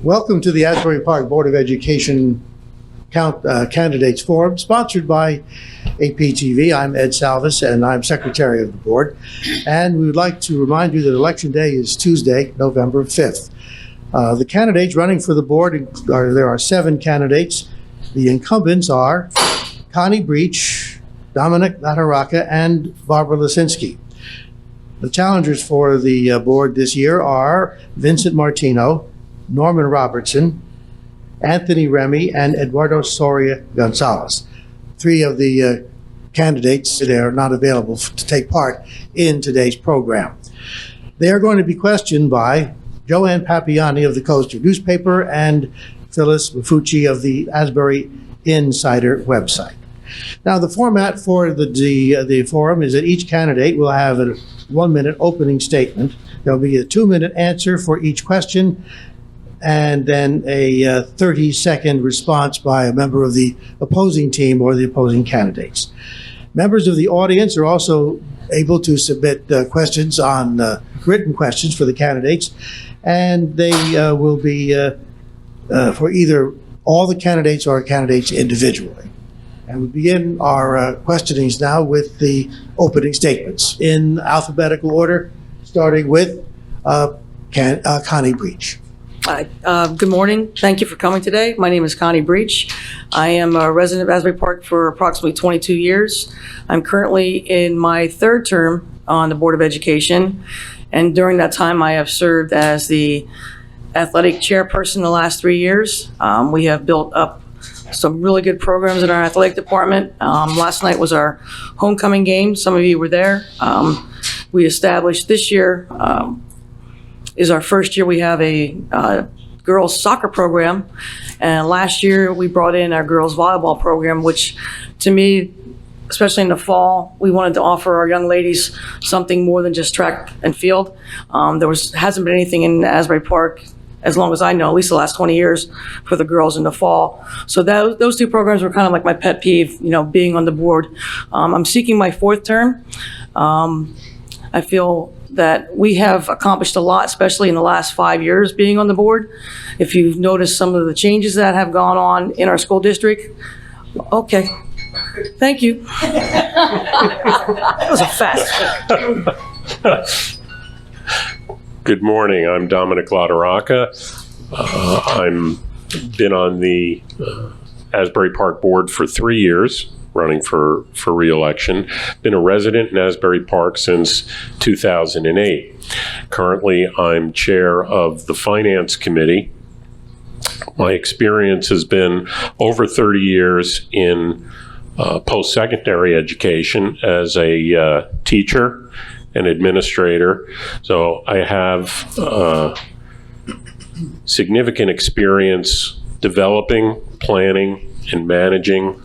Welcome to the Asbury Park Board of Education Candidates Forum, sponsored by APTV. I'm Ed Salvis, and I'm Secretary of the Board. And we would like to remind you that Election Day is Tuesday, November 5th. The candidates running for the board, there are 7 candidates. The incumbents are Connie Breach, Dominic La Taraka, and Barbara Lisinski. The challengers for the board this year are Vincent Martino, Norman Robertson, Anthony Remy, and Eduardo Soria Gonzalez. 3 of the candidates that are not available to take part in today's program. They are going to be questioned by Joanne Papiani of the Coaster newspaper and Phyllis Mafucci of the Asbury Insider website. Now, the format for the forum is that each candidate will have a 1-minute opening statement. There'll be a 2-minute answer for each question, and then a 30-second response by a member of the opposing team or the opposing candidates. Members of the audience are also able to submit questions on written questions for the candidates, and they will be for either all the candidates or candidates individually. And we begin our questionings now with the opening statements in alphabetical order, starting with Connie Breach. Good morning. Thank you for coming today. My name is Connie Breach. I am a resident of Asbury Park for approximately 22 years. I'm currently in my 3rd term on the Board of Education, and during that time I have served as the athletic chairperson the last 3 years. We have built up some really good programs in our athletic department. Last night was our homecoming game. Some of you were there. We established this year is our first year we have a girls soccer program, and last year we brought in our girls volleyball program, which to me, especially in the fall, we wanted to offer our young ladies something more than just track and field. Hasn't been anything in Asbury Park, as long as I know, at least the last 20 years, for the girls in the fall. So those 2 programs were kind of like my pet peeve, being on the board. I'm seeking my 4th term. I feel that we have accomplished a lot, especially in the last 5 years being on the board. If you've noticed some of the changes that have gone on in our school district. Okay, thank you. That was a fast. Good morning, I'm Dominic La Taraka. I'm been on the Asbury Park board for 3 years, running for re-election. Been a resident in Asbury Park since 2008. Currently, I'm chair of the Finance Committee. My experience has been over 30 years in post-secondary education as a teacher and administrator. So I have significant experience developing, planning, and managing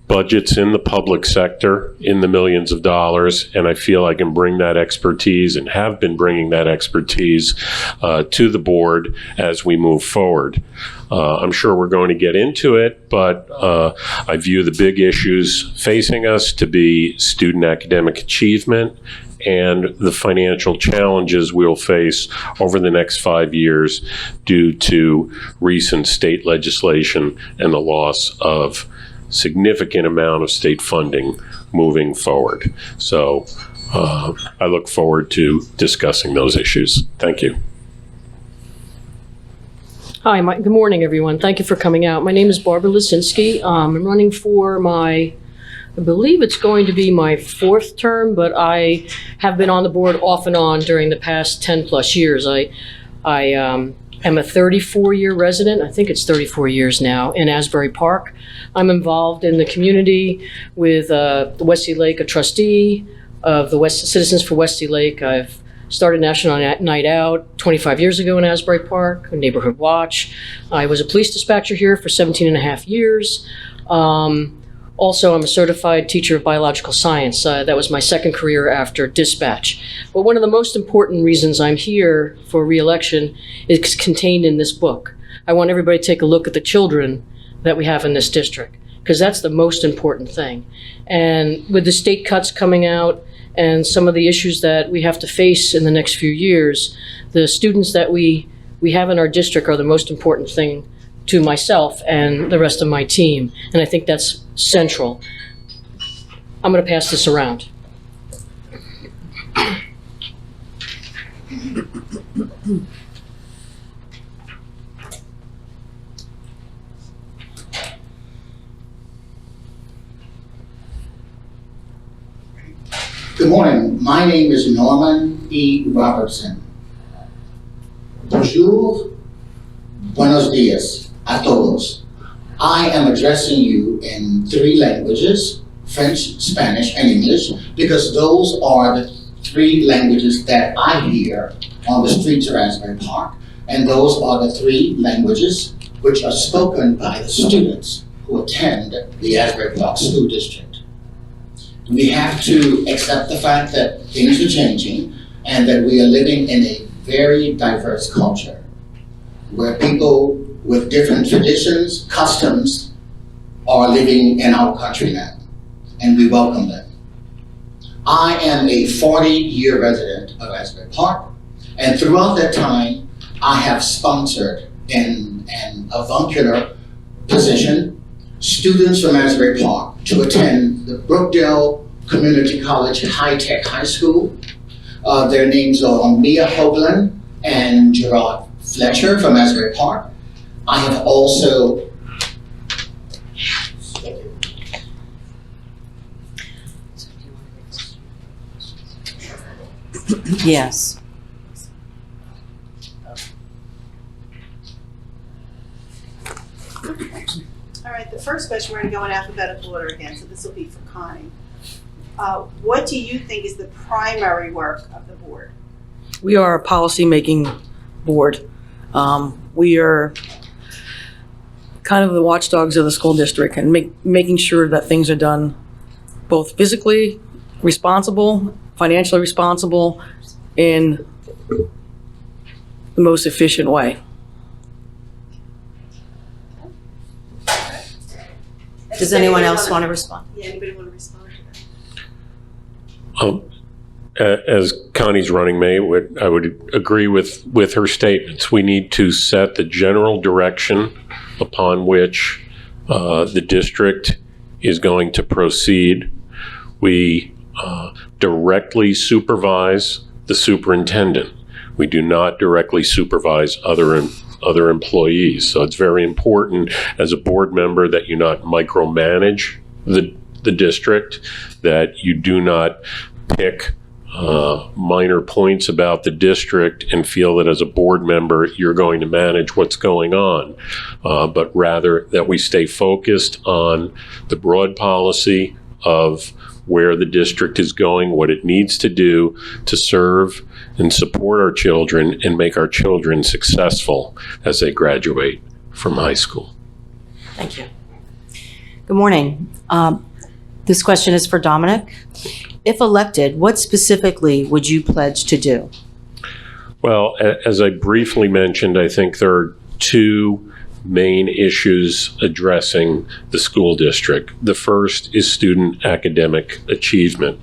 budgets in the public sector in the millions of dollars, and I feel I can bring that expertise and have been bringing that expertise to the board as we move forward. I'm sure we're going to get into it, but I view the big issues facing us to be student academic achievement and the financial challenges we'll face over the next 5 years due to recent state legislation and the loss of significant amount of state funding moving forward. So I look forward to discussing those issues. Thank you. Hi, good morning, everyone. Thank you for coming out. My name is Barbara Lisinski. I'm running for I believe it's going to be my 4th term, but I have been on the board off and on during the past 10 plus years. I am a 34-year resident, I think it's 34 years now, in Asbury Park. I'm involved in the community with the Westy Lake, a trustee of the Citizens for Westy Lake. I've started National Night Out 25 years ago in Asbury Park, a neighborhood watch. I was a police dispatcher here for 17 and a half years. Also, I'm a certified teacher of biological science. That was my 2nd career after dispatch. But one of the most important reasons I'm here for re-election is contained in this book. I want everybody to take a look at the children that we have in this district, because that's the most important thing. And with the state cuts coming out and some of the issues that we have to face in the next few years, the students that we we have in our district are the most important thing to myself and the rest of my team. And I think that's central. I'm going to pass this around. Good morning. My name is Norman E. Robertson. Bonjour, buenos dias, a todos. I am addressing you in 3 languages, French, Spanish, and English, because those are the 3 languages that I hear on the streets of Asbury Park, and those are the 3 languages which are spoken by the students who attend the Asbury Park School District. We have to accept the fact that things are changing and that we are living in a very diverse culture where people with different traditions, customs are living in our country now, and we welcome them. I am a 40-year resident of Asbury Park, and throughout that time, I have sponsored in an avuncular position students from Asbury Park to attend the Brookdale Community College High-Tech High School. Their names are Mia Hoagland and Gerard Fletcher from Asbury Park. I have also Yes. All right, the first question, we're going to go in alphabetical order again, so this will be for Connie. What do you think is the primary work of the board? We are a policy-making board. We are kind of the watchdogs of the school district and making sure that things are done both physically responsible, financially responsible, in the most efficient way. Does anyone else want to respond? Yeah, anybody want to respond to that? As Connie's running mate, I would agree with her statements. We need to set the general direction upon which the district is going to proceed. We directly supervise the superintendent. We do not directly supervise other employees. So it's very important as a board member that you not micromanage the district, that you do not pick minor points about the district and feel that as a board member you're going to manage what's going on, but rather that we stay focused on the broad policy of where the district is going, what it needs to do to serve and support our children and make our children successful as they graduate from high school. Thank you. Good morning. This question is for Dominic. If elected, what specifically would you pledge to do? Well, as I briefly mentioned, I think there are 2 main issues addressing the school district. The first is student academic achievement.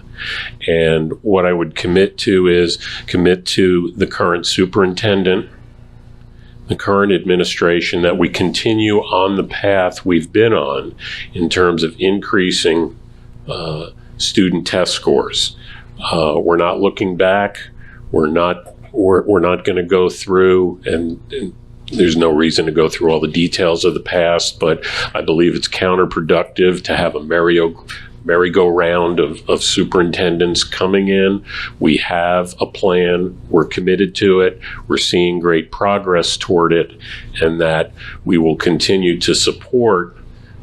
And what I would commit to is commit to the current superintendent, the current administration, that we continue on the path we've been on in terms of increasing student test scores. We're not looking back. We're not going to go through and there's no reason to go through all the details of the past, but I believe it's counterproductive to have a merry-go-round of superintendents coming in. We have a plan. We're committed to it. We're seeing great progress toward it, and that we will continue to support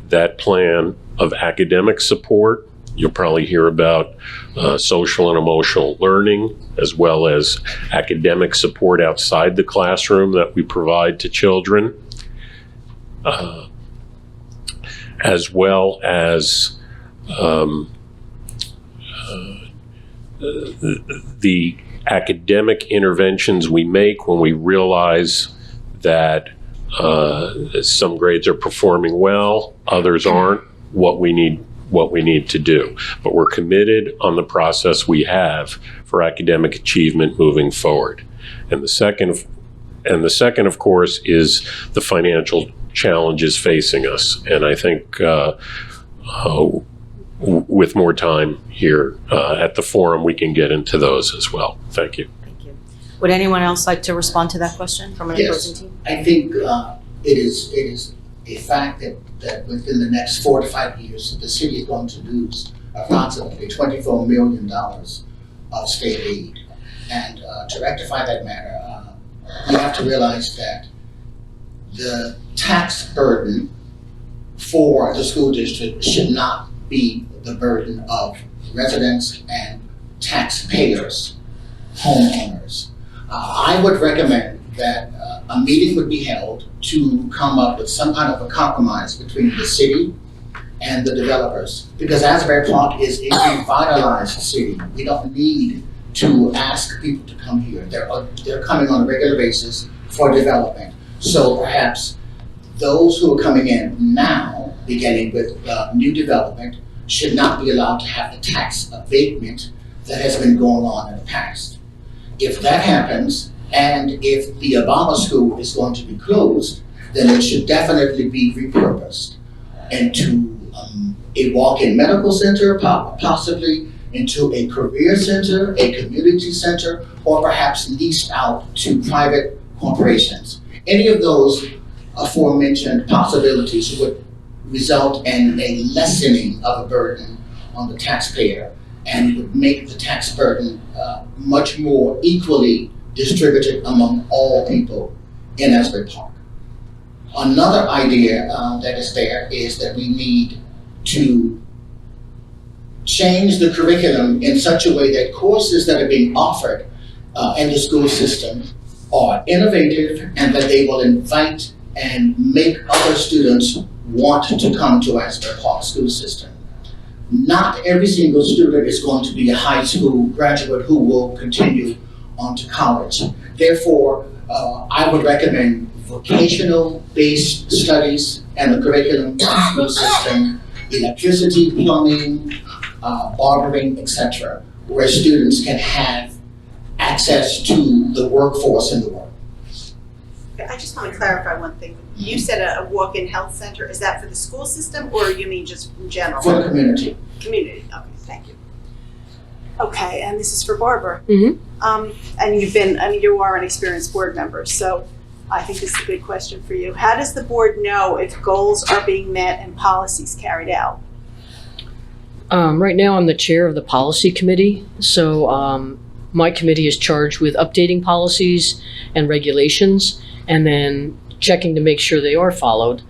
that plan of academic support. You'll probably hear about social and emotional learning, as well as academic support outside the classroom that we provide to children, as well as the academic interventions we make when we realize that some grades are performing well, others aren't, what we need to do. But we're committed on the process we have for academic achievement moving forward. And the second And the second, of course, is the financial challenges facing us. And I think with more time here at the forum, we can get into those as well. Thank you. Thank you. Would anyone else like to respond to that question from an opposing team? I think it is a fact that within the next 4 to 5 years, the city is going to lose approximately $24 million of state aid. And to rectify that matter, we have to realize that the tax burden for the school district should not be the burden of residents and taxpayers, homeowners. I would recommend that a meeting would be held to come up with some kind of a compromise between the city and the developers, because Asbury Park is a revitalized city. We don't need to ask people to come here. They're coming on a regular basis for development. So perhaps those who are coming in now, beginning with new development, should not be allowed to have the tax abatement that has been going on in the past. If that happens, and if the Obama school is going to be closed, then it should definitely be repurposed into a walk-in medical center, possibly into a career center, a community center, or perhaps leased out to private corporations. Any of those aforementioned possibilities would result in a lessening of a burden on the taxpayer and would make the tax burden much more equally distributed among all people in Asbury Park. Another idea that is there is that we need to change the curriculum in such a way that courses that are being offered in the school system are innovative and that they will invite and make other students want to come to Asbury Park school system. Not every single student is going to be a high school graduate who will continue on to college. Therefore, I would recommend vocational-based studies and a curriculum school system, electricity, plumbing, barbering, etc., where students can have access to the workforce in the world. Okay, I just want to clarify one thing. You said a walk-in health center. Is that for the school system, or you mean just in general? For the community. Community. Okay, thank you. Okay, and this is for Barbara. Mm-hmm. And you are an experienced board member, so I think this is a good question for you. How does the board know if goals are being met and policies carried out? Right now, I'm the chair of the policy committee, so my committee is charged with updating policies and regulations, and then checking to make sure they are followed.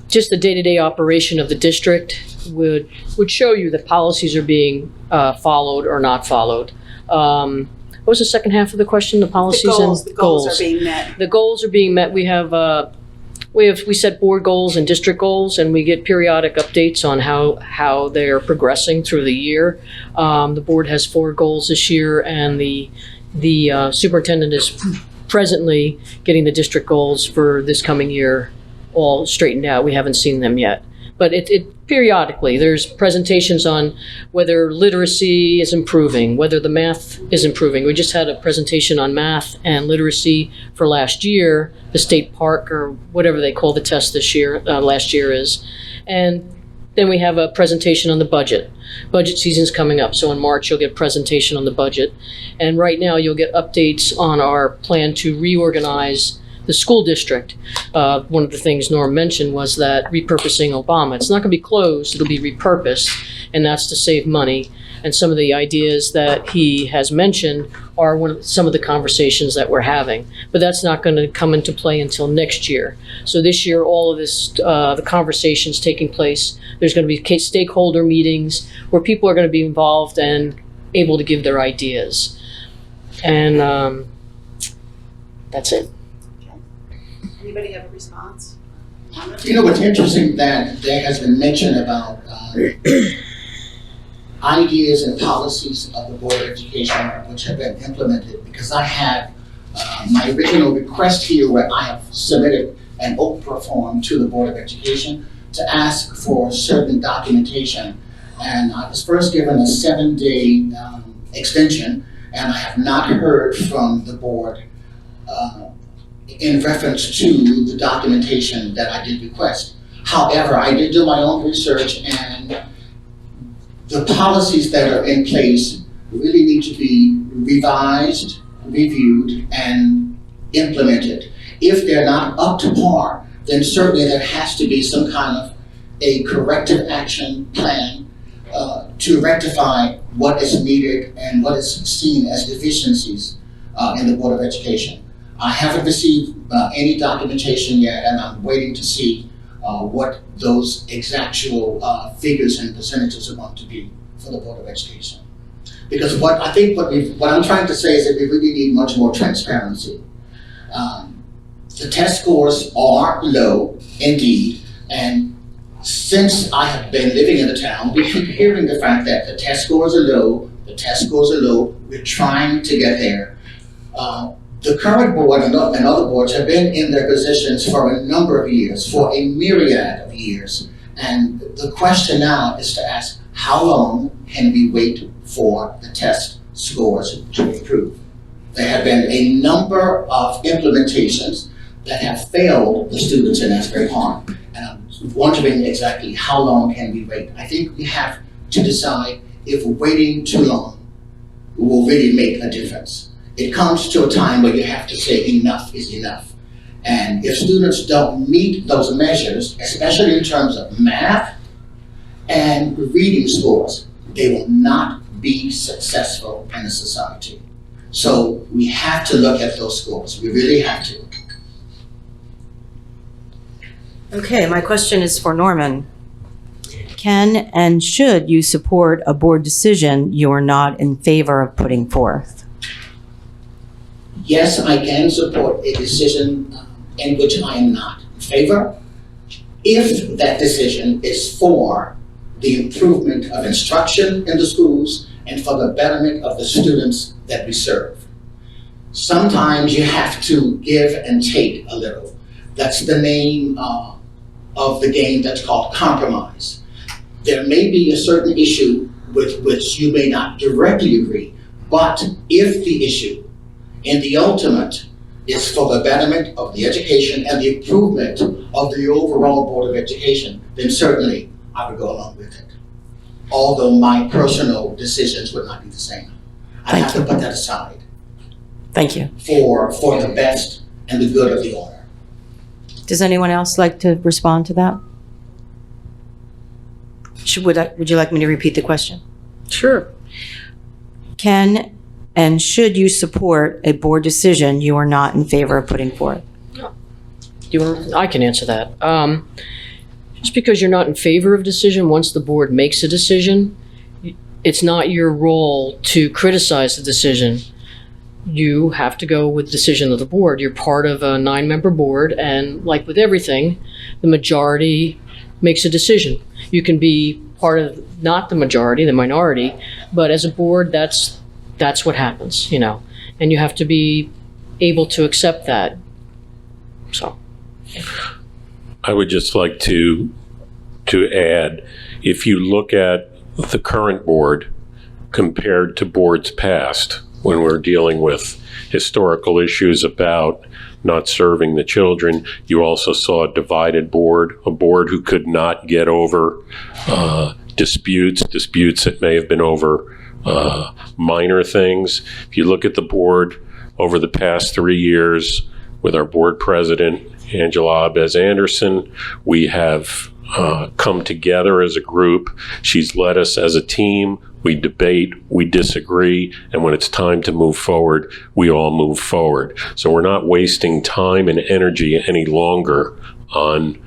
Just the day-to-day operation of the district would show you that policies are being followed or not followed. What was the second half of the question? The policies The goals are being met. The goals are being met. We set board goals and district goals, and we get periodic updates on how they're progressing through the year. The board has 4 goals this year, and the superintendent is presently getting the district goals for this coming year all straightened out. We haven't seen them yet, but it periodically there's presentations on whether literacy is improving, whether the math is improving. We just had a presentation on math and literacy for last year, the state park or whatever they call the test this year, last year is. And then we have a presentation on the budget. Budget season's coming up, so in March you'll get a presentation on the budget. And right now you'll get updates on our plan to reorganize the school district. One of the things Norm mentioned was that repurposing Obama. It's not going to be closed, it'll be repurposed, and that's to save money. And some of the ideas that he has mentioned are some of the conversations that we're having. But that's not going to come into play until next year. So this year, all of this, the conversations taking place, there's going to be stakeholder meetings where people are going to be involved and able to give their ideas. And that's it. Anybody have a response? You know, what's interesting that there has been mention about ideas and policies of the Board of Education which have been implemented, because I have my original request here where I have submitted an Oprah form to the Board of Education to ask for certain documentation. And I was first given a 7-day extension, and I have not heard from the board in reference to the documentation that I did request. However, I did do my own research, and the policies that are in place really need to be revised, reviewed, and implemented. If they're not up to par, then certainly there has to be some kind of a corrective action plan to rectify what is needed and what is seen as deficiencies in the Board of Education. I haven't received any documentation yet, and I'm waiting to see what those exactual figures and percentages are going to be for the Board of Education. Because what I'm trying to say is that we really need much more transparency. The test scores are low indeed, and since I have been living in the town, we keep hearing the fact that the test scores are low, we're trying to get there. The current board and other boards have been in their positions for a number of years, for a myriad of years. And the question now is to ask, how long can we wait for the test scores to improve? There have been a number of implementations that have failed the students in Asbury Park. And I'm wondering exactly how long can we wait? I think we have to decide if waiting too long will really make a difference. It comes to a time where you have to say enough is enough. And if students don't meet those measures, especially in terms of math and reading scores, they will not be successful in a society. So we have to look at those scores. We really have to. Okay, my question is for Norman. Can and should you support a board decision you are not in favor of putting forth? Yes, I can support a decision in which I am not in favor, if that decision is for the improvement of instruction in the schools and for the betterment of the students that we serve. Sometimes you have to give and take a little. That's the name of the game that's called compromise. There may be a certain issue with which you may not directly agree, but if the issue in the ultimate is for the betterment of the education and the improvement of the overall Board of Education, then certainly I would go along with it. Although my personal decisions would not be the same. I have to put that aside. Thank you. For the best and the good of the order. Does anyone else like to respond to that? Would you like me to repeat the question? Sure. Can and should you support a board decision you are not in favor of putting forth? I can answer that. Just because you're not in favor of a decision, once the board makes a decision, it's not your role to criticize the decision. You have to go with the decision of the board. You're part of a 9-member board, and like with everything, the majority makes a decision. You can be part of not the majority, the minority, but as a board, that's what happens, you know, and you have to be able to accept that. So I would just like to add, if you look at the current board compared to boards past, when we're dealing with historical issues about not serving the children, you also saw a divided board, a board who could not get over disputes that may have been over minor things. If you look at the board over the past 3 years with our board president, Angela Abez Anderson, we have come together as a group. She's led us as a team. We debate, we disagree, and when it's time to move forward, we all move forward. So we're not wasting time and energy any longer on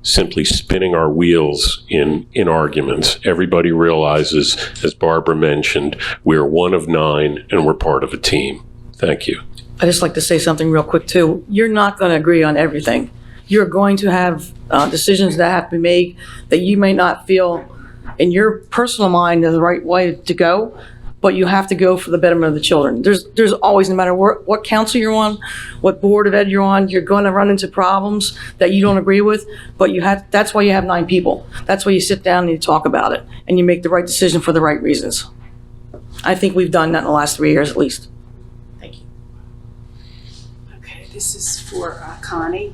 simply spinning our wheels in arguments. Everybody realizes, as Barbara mentioned, we're one of 9 and we're part of a team. Thank you. I'd just like to say something real quick, too. You're not going to agree on everything. You're going to have decisions that have to be made that you may not feel in your personal mind are the right way to go, but you have to go for the betterment of the children. There's always, no matter what council you're on, what board of ed you're on, you're going to run into problems that you don't agree with, but that's why you have 9 people. That's why you sit down and you talk about it, and you make the right decision for the right reasons. I think we've done that in the last 3 years at least. Thank you. This is for Connie.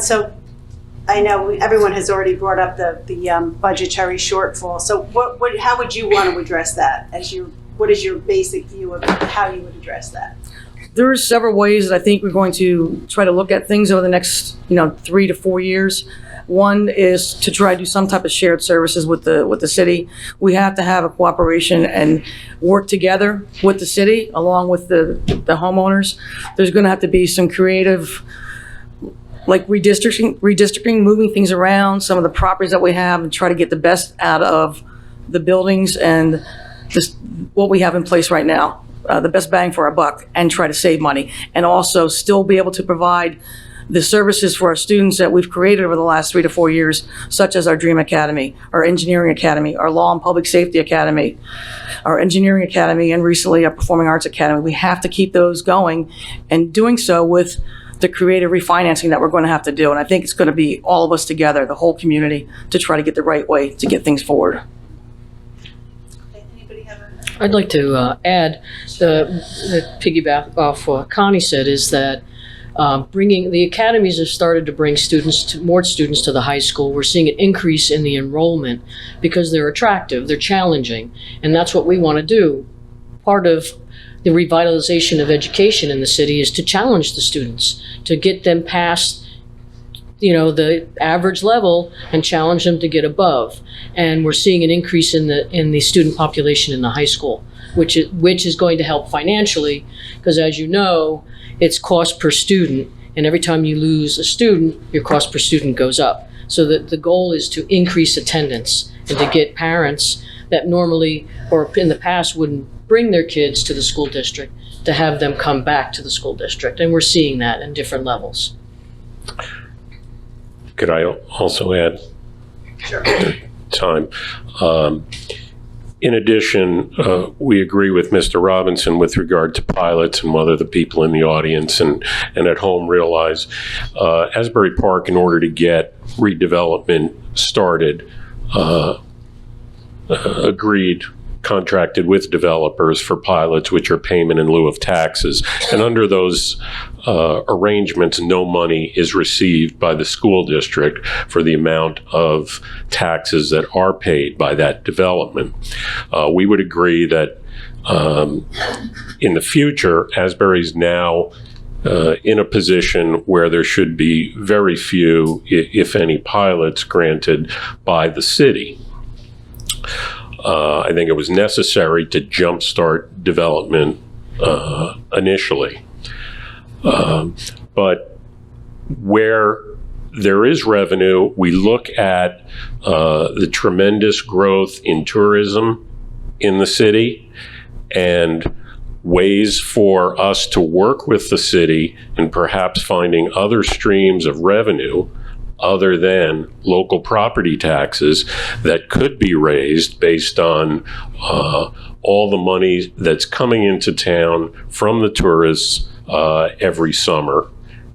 So I know everyone has already brought up the budgetary shortfall. So how would you want to address that? What is your basic view of how you would address that? There are several ways that I think we're going to try to look at things over the next, 3 to 4 years. One is to try to do some type of shared services with the city. We have to have a cooperation and work together with the city along with the homeowners. There's going to have to be some creative, like redistricting, moving things around, some of the properties that we have, and try to get the best out of the buildings and just what we have in place right now. The best bang for our buck, and try to save money, and also still be able to provide the services for our students that we've created over the last 3 to 4 years, such as our Dream Academy, our Engineering Academy, our Law and Public Safety Academy, our Engineering Academy, and recently our Performing Arts Academy. We have to keep those going, and doing so with the creative refinancing that we're going to have to do. And I think it's going to be all of us together, the whole community, to try to get the right way to get things forward. I'd like to add the piggyback off what Connie said is that bringing the academies have started to bring more students to the high school. We're seeing an increase in the enrollment because they're attractive, they're challenging, and that's what we want to do. Part of the revitalization of education in the city is to challenge the students, to get them past the average level and challenge them to get above. And we're seeing an increase in the student population in the high school, which is going to help financially, because as you know, it's cost per student, and every time you lose a student, your cost per student goes up. So the goal is to increase attendance and to get parents that normally or in the past wouldn't bring their kids to the school district to have them come back to the school district. And we're seeing that in different levels. Could I also add? Sure. Time. In addition, we agree with Mr. Robinson with regard to pilots and whether the people in the audience and at home realize Asbury Park, in order to get redevelopment started, contracted with developers for pilots, which are payment in lieu of taxes. And under those arrangements, no money is received by the school district for the amount of taxes that are paid by that development. We would agree that in the future, Asbury's now in a position where there should be very few, if any, pilots granted by the city. I think it was necessary to jumpstart development initially. But where there is revenue, we look at the tremendous growth in tourism in the city and ways for us to work with the city and perhaps finding other streams of revenue other than local property taxes that could be raised based on all the money that's coming into town from the tourists every summer.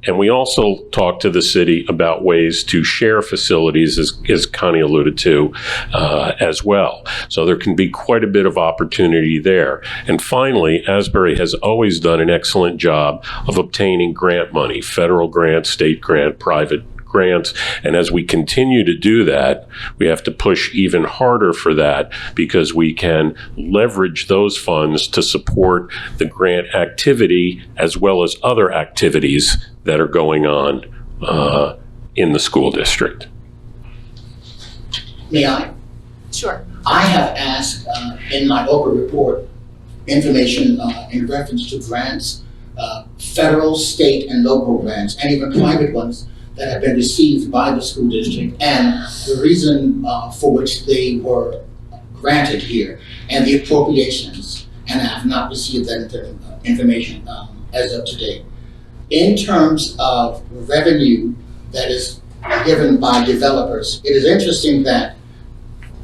And we also talk to the city about ways to share facilities, as Connie alluded to, as well. So there can be quite a bit of opportunity there. And finally, Asbury has always done an excellent job of obtaining grant money, federal grant, state grant, private grants. And as we continue to do that, we have to push even harder for that, because we can leverage those funds to support the grant activity as well as other activities that are going on in the school district. May I? Sure. I have asked in my Oprah report information in reference to grants, federal, state, and local grants, and even private ones that have been received by the school district, and the reason for which they were granted here, and the appropriations, and I have not received that information as of today. In terms of revenue that is given by developers, it is interesting that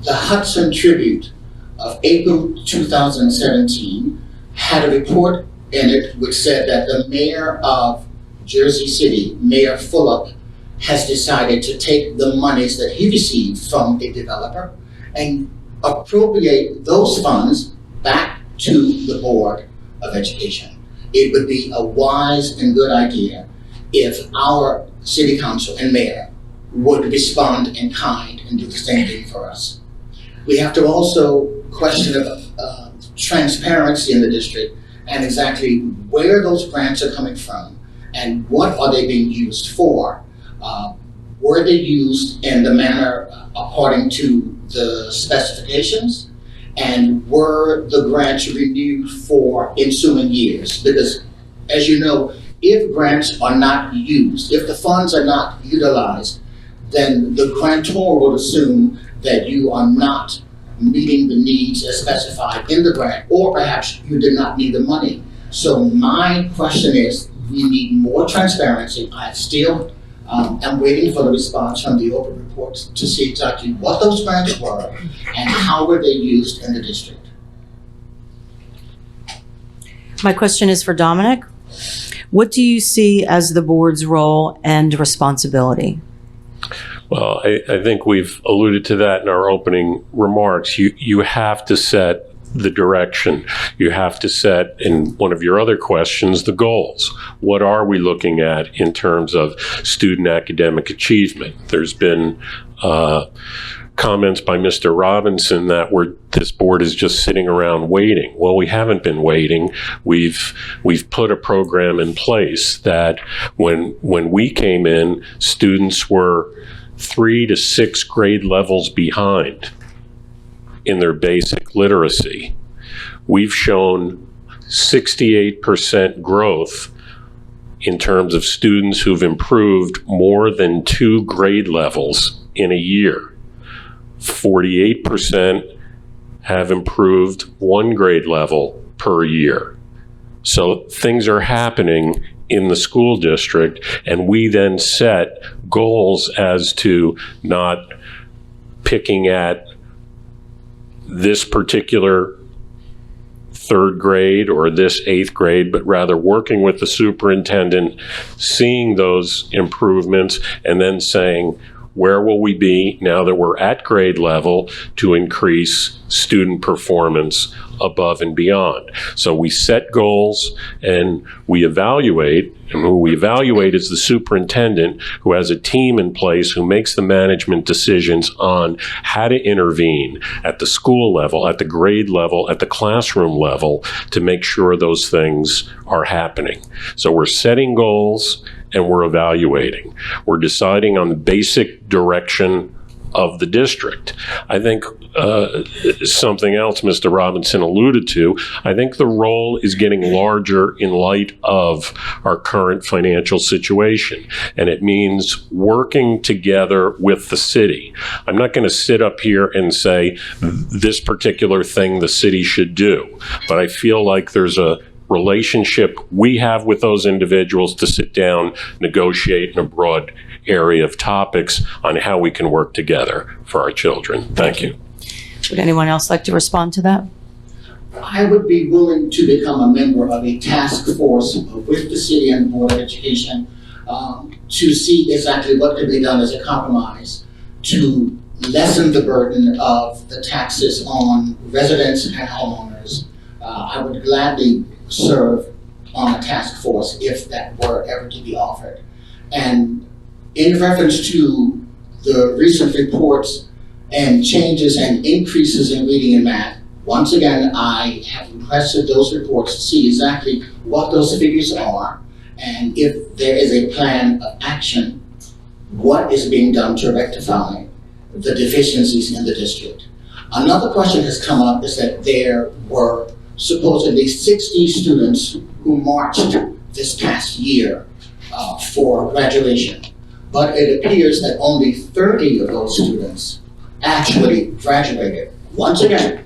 the Hudson Tribute of April 2017 had a report in it which said that the mayor of Jersey City, Mayor Fulop, has decided to take the monies that he received from a developer and appropriate those funds back to the Board of Education. it would be a wise and good idea if our city council and mayor would respond in kind and do the same thing for us. We have to also question transparency in the district and exactly where those grants are coming from and what are they being used for. Were they used in the manner according to the specifications? And were the grants renewed for ensuing years? Because as you know, if grants are not used, if the funds are not utilized, then the grantor will assume that you are not meeting the needs as specified in the grant, or perhaps you did not need the money. So my question is, we need more transparency. I still am waiting for the response from the open reports to see exactly what those grants were and how were they used in the district. My question is for Dominic. What do you see as the board's role and responsibility? Well, I think we've alluded to that in our opening remarks. You have to set the direction. You have to set, in one of your other questions, the goals. What are we looking at in terms of student academic achievement? There's been comments by Mr. Robinson that this board is just sitting around waiting. Well, we haven't been waiting. We've put a program in place that when we came in, students were 3 to 6 grade levels behind in their basic literacy. We've shown 68% growth in terms of students who've improved more than 2 grade levels in a year. 48% have improved 1 grade level per year. So things are happening in the school district, and we then set goals as to not picking at this particular 3rd grade or this 8th grade, but rather working with the superintendent, seeing those improvements, and then saying, where will we be now that we're at grade level to increase student performance above and beyond? So we set goals and we evaluate, and who we evaluate is the superintendent, who has a team in place who makes the management decisions on how to intervene at the school level, at the grade level, at the classroom level to make sure those things are happening. So we're setting goals and we're evaluating. We're deciding on the basic direction of the district. I think something else Mr. Robinson alluded to, I think the role is getting larger in light of our current financial situation. And it means working together with the city. I'm not going to sit up here and say this particular thing the city should do, but I feel like there's a relationship we have with those individuals to sit down, negotiate in a broad area of topics on how we can work together for our children. Thank you. Would anyone else like to respond to that? I would be willing to become a member of a task force with the city and Board of Education to see exactly what could be done as a compromise to lessen the burden of the taxes on residents and homeowners. I would gladly serve on a task force if that were ever to be offered. And in reference to the recent reports and changes and increases in reading and math, once again, I have requested those reports to see exactly what those figures are and if there is a plan of action, what is being done to rectify the deficiencies in the district. Another question has come up is that there were supposedly 60 students who marched this past year for graduation. But it appears that only 30 of those students actually graduated. Once again,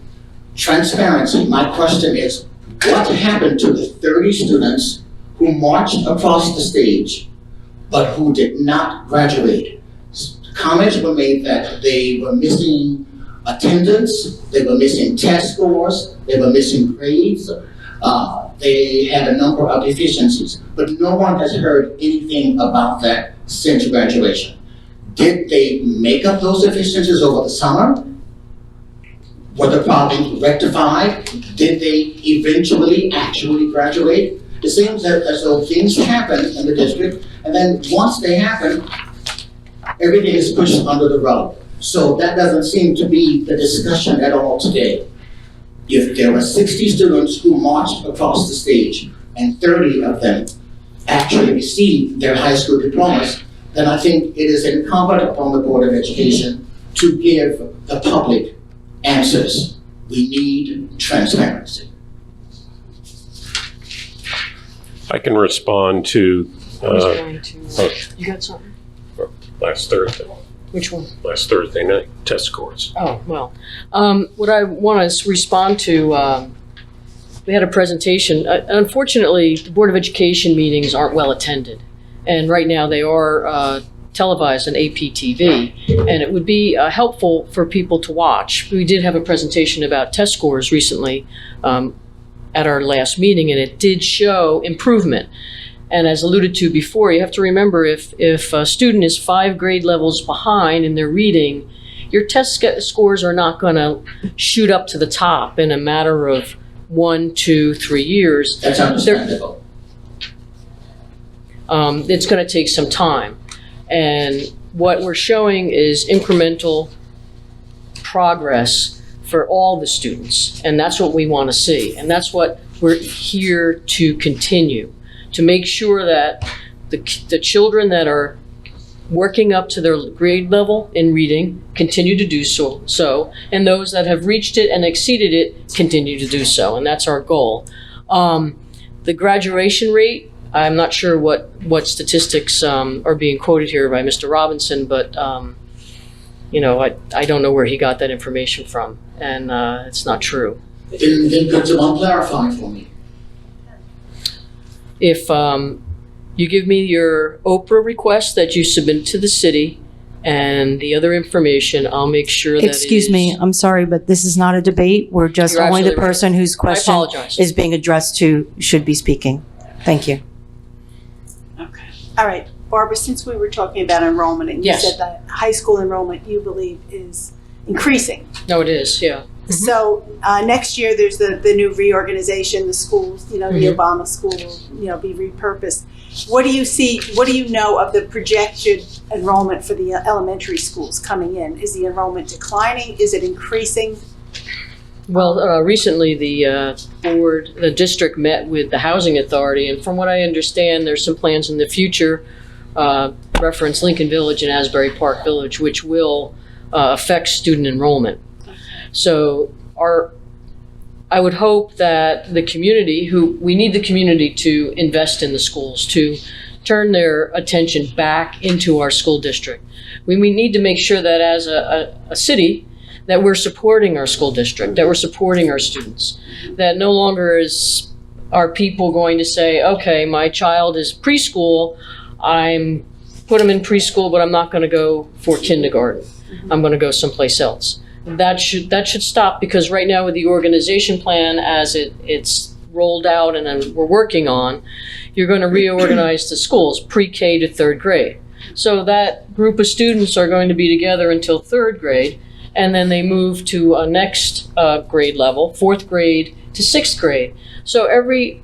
transparency. My question is, what happened to the 30 students who marched across the stage but who did not graduate? Comments were made that they were missing attendance, they were missing test scores, they were missing grades, they had a number of deficiencies, but no one has heard anything about that since graduation. Did they make up those deficiencies over the summer? Were the problems rectified? Did they eventually actually graduate? It seems that as though things happen in the district, and then once they happen, everything is pushed under the rug. So that doesn't seem to be the discussion at all today. If there were 60 students who marched across the stage and 30 of them actually received their high school diplomas, then I think it is incumbent upon the Board of Education to give the public answers. We need transparency. I can respond to Who's going to, you got something? last Thursday. Which one? Last Thursday night test scores. Oh, well, what I want to respond to, we had a presentation. Unfortunately, the Board of Education meetings aren't well attended. And right now they are televised on APTV. And it would be helpful for people to watch. We did have a presentation about test scores recently at our last meeting, and it did show improvement. And as alluded to before, you have to remember if a student is 5 grade levels behind in their reading, your test scores are not going to shoot up to the top in a matter of 1, 2, 3 years. That's understandable. It's going to take some time. And what we're showing is incremental progress for all the students. And that's what we want to see. And that's what we're here to continue, to make sure that the children that are working up to their grade level in reading continue to do so, and those that have reached it and exceeded it continue to do so, and that's our goal. The graduation rate, I'm not sure what statistics are being quoted here by Mr. Robinson, but you know, I don't know where he got that information from, and it's not true. Then could someone clarify for me? If you give me your Oprah request that you submit to the city and the other information, I'll make sure that Excuse me, I'm sorry, but this is not a debate. We're just You're only the absolutely right. person whose question apologize. is being addressed to should be speaking. Thank you. Okay. All right, Barbara, since we were talking about enrollment, and you Yes. said that high school enrollment, you believe, is increasing. No, it is, yeah. So next year, there's the new reorganization, the schools, the Obama school will, be repurposed. What do you see, what do you know of the projected enrollment for the elementary schools coming in? Is the enrollment declining? Is it increasing? Well, recently the district met with the housing authority, and from what I understand, there's some plans in the future, reference Lincoln Village and Asbury Park Village, which will affect student enrollment. So I would hope that the community, we need the community to invest in the schools, to turn their attention back into our school district. We need to make sure that as a city, that we're supporting our school district, that we're supporting our students, that no longer are people going to say, okay, my child is preschool, I'm put them in preschool, but I'm not going to go for kindergarten. I'm going to go someplace else. That should stop, because right now with the organization plan as it's rolled out and then we're working on, you're going to reorganize the schools pre-K to 3rd grade. So that group of students are going to be together until 3rd grade, and then they move to a next grade level, 4th grade to 6th grade. So every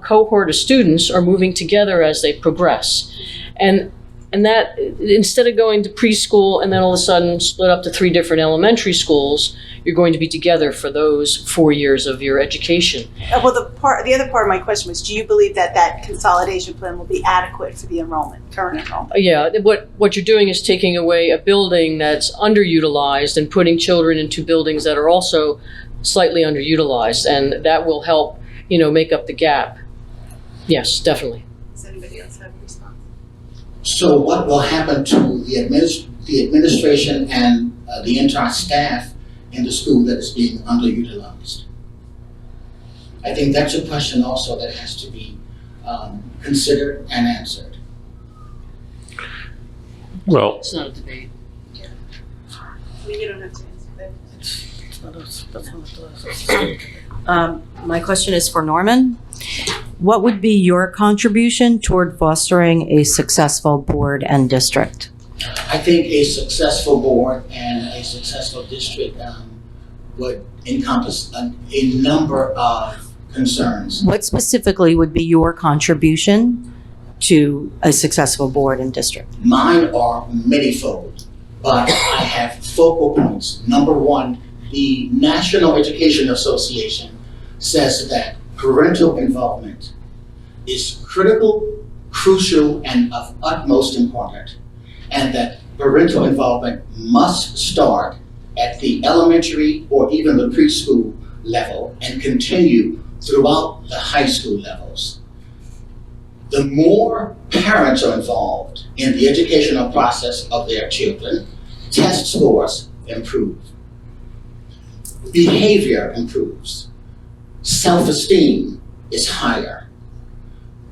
cohort of students are moving together as they progress. And that, instead of going to preschool and then all of a sudden split up to 3 different elementary schools, you're going to be together for those 4 years of your education. Well, the other part of my question was, do you believe that consolidation plan will be adequate for the current enrollment? Yeah, what you're doing is taking away a building that's underutilized and putting children into buildings that are also slightly underutilized, and that will help, make up the gap. Yes, definitely. Does anybody else have a response? So what will happen to the administration and the entire staff in the school that is being underutilized? I think that's a question also that has to be considered and answered. Well, It's not a debate. You don't have to answer that. My question is for Norman. What would be your contribution toward fostering a successful board and district? I think a successful board and a successful district would encompass a number of concerns. What specifically would be your contribution to a successful board and district? Mine are manyfold, but I have focal points. Number one, the National Education Association says that parental involvement is critical, crucial, and of utmost importance, and that parental involvement must start at the elementary or even the preschool level and continue throughout the high school levels. The more parents are involved in the educational process of their children, test scores improve, behavior improves, self-esteem is higher.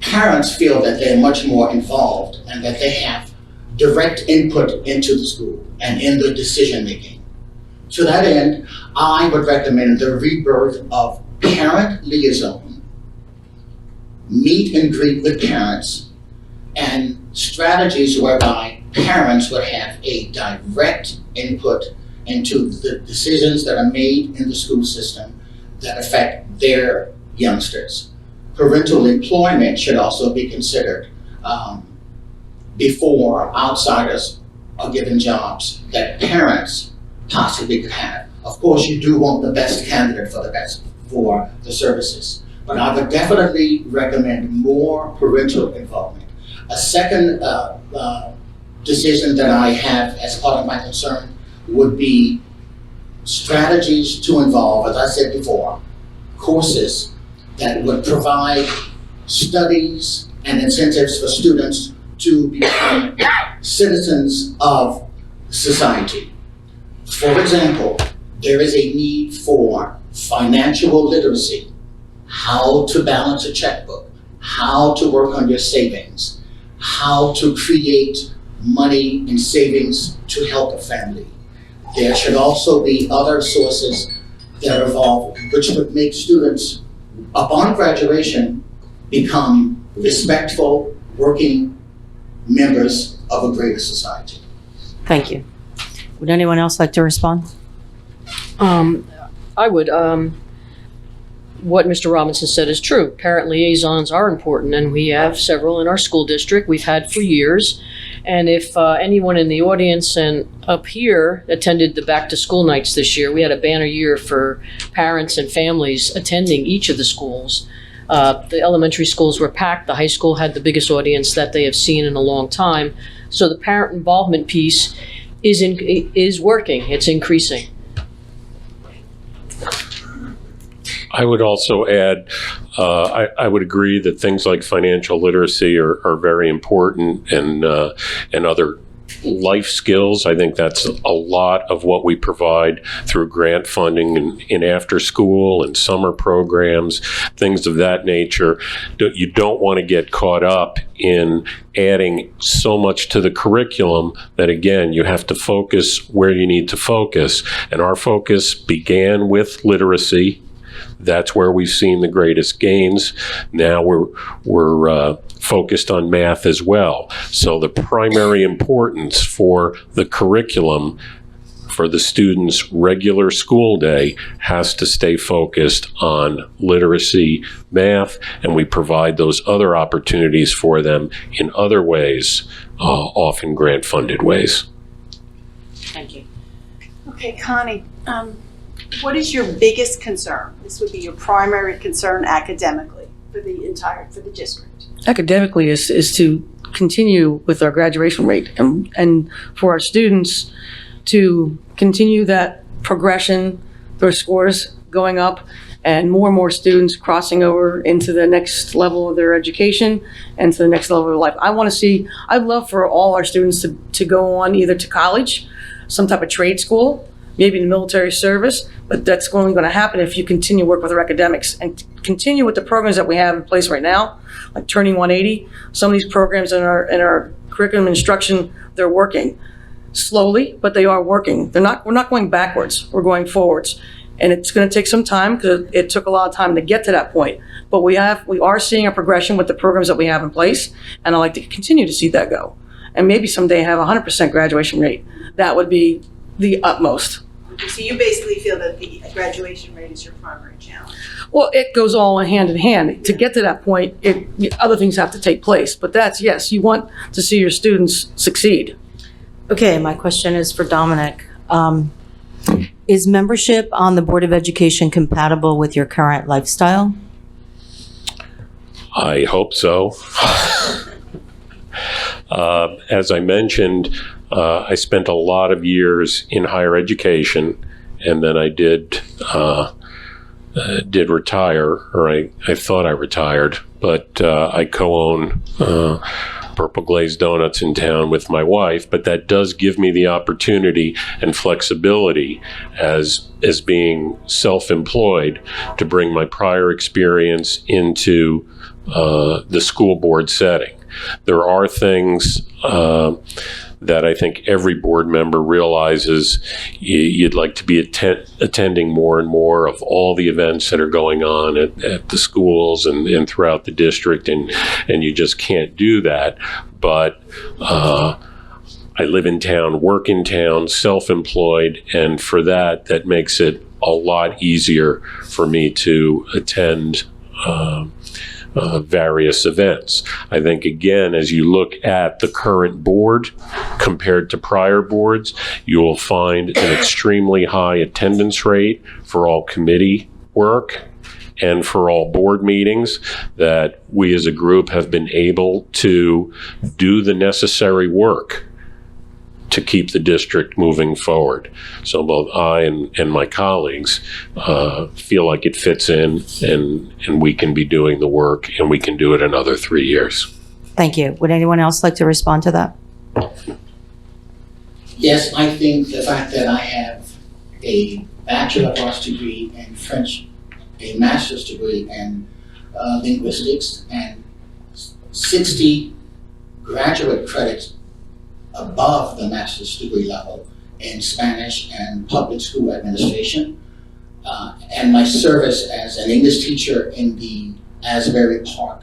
Parents feel that they're much more involved and that they have direct input into the school and in the decision-making. To that end, I would recommend the rebirth of parent liaison, meet and greet with parents, and strategies whereby parents would have a direct input into the decisions that are made in the school system that affect their youngsters. Parental employment should also be considered before outsiders are given jobs that parents possibly could have. Of course, you do want the best candidate for the services, but I would definitely recommend more parental involvement. A second decision that I have as part of my concern would be strategies to involve, as I said before, courses that would provide studies and incentives for students to become citizens of society. For example, there is a need for financial literacy, how to balance a checkbook, how to work on your savings, how to create money and savings to help a family. There should also be other sources that are involved, which would make students, upon graduation, become respectful, working members of a greater society. Thank you. Would anyone else like to respond? I would. What Mr. Robinson said is true. Parent liaisons are important, and we have several in our school district. We've had for years. And if anyone in the audience and up here attended the back to school nights this year, we had a banner year for parents and families attending each of the schools. The elementary schools were packed. The high school had the biggest audience that they have seen in a long time. So the parent involvement piece is working. It's increasing. I would also add, I would agree that things like financial literacy are very important, and other life skills. I think that's a lot of what we provide through grant funding and in after school and summer programs, things of that nature. You don't want to get caught up in adding so much to the curriculum that, again, you have to focus where you need to focus. And our focus began with literacy. That's where we've seen the greatest gains. Now we're focused on math as well. So the primary importance for the curriculum for the students' regular school day has to stay focused on literacy, math, and we provide those other opportunities for them in other ways, often grant-funded ways. Thank you. Okay, Connie, what is your biggest concern? This would be your primary concern academically for the district. Academically is to continue with our graduation rate and for our students to continue that progression, their scores going up, and more students crossing over into the next level of their education and to the next level of life. I'd love for all our students to go on either to college, some type of trade school, maybe in the military service, but that's only going to happen if you continue to work with our academics and continue with the programs that we have in place right now, like Turning 180. Some of these programs in our curriculum instruction, they're working slowly, but they are working. We're not going backwards, we're going forwards. And it's going to take some time because it took a lot of time to get to that point. But we are seeing a progression with the programs that we have in place, and I'd like to continue to see that go. And maybe someday have a 100% graduation rate. That would be the utmost. So you basically feel that the graduation rate is your primary challenge. Well, it goes all hand in hand. To get to that point, other things have to take place. But that's, yes, you want to see your students succeed. Okay, my question is for Dominic. Is membership on the Board of Education compatible with your current lifestyle? I hope so. As I mentioned, I spent a lot of years in higher education, and then I did retire, or I thought I retired, but I co-own Purple Glazed Donuts in town with my wife, but that does give me the opportunity and flexibility as being self-employed to bring my prior experience into the school board setting. There are things that I think every board member realizes you'd like to be attending more and more of all the events that are going on at the schools and throughout the district, and you just can't do that. But I live in town, work in town, self-employed, and for that makes it a lot easier for me to attend various events. I think, again, as you look at the current board compared to prior boards, you will find an extremely high attendance rate for all committee work and for all board meetings, that we as a group have been able to do the necessary work to keep the district moving forward. So both I and my colleagues feel like it fits in, and we can be doing the work, and we can do it another 3 years. Thank you. Would anyone else like to respond to that? Yes, I think the fact that I have a Bachelor of Arts degree in French, a master's degree in linguistics, and 60 graduate credits above the master's degree level in Spanish and public school administration, and my service as an English teacher in the Asbury Park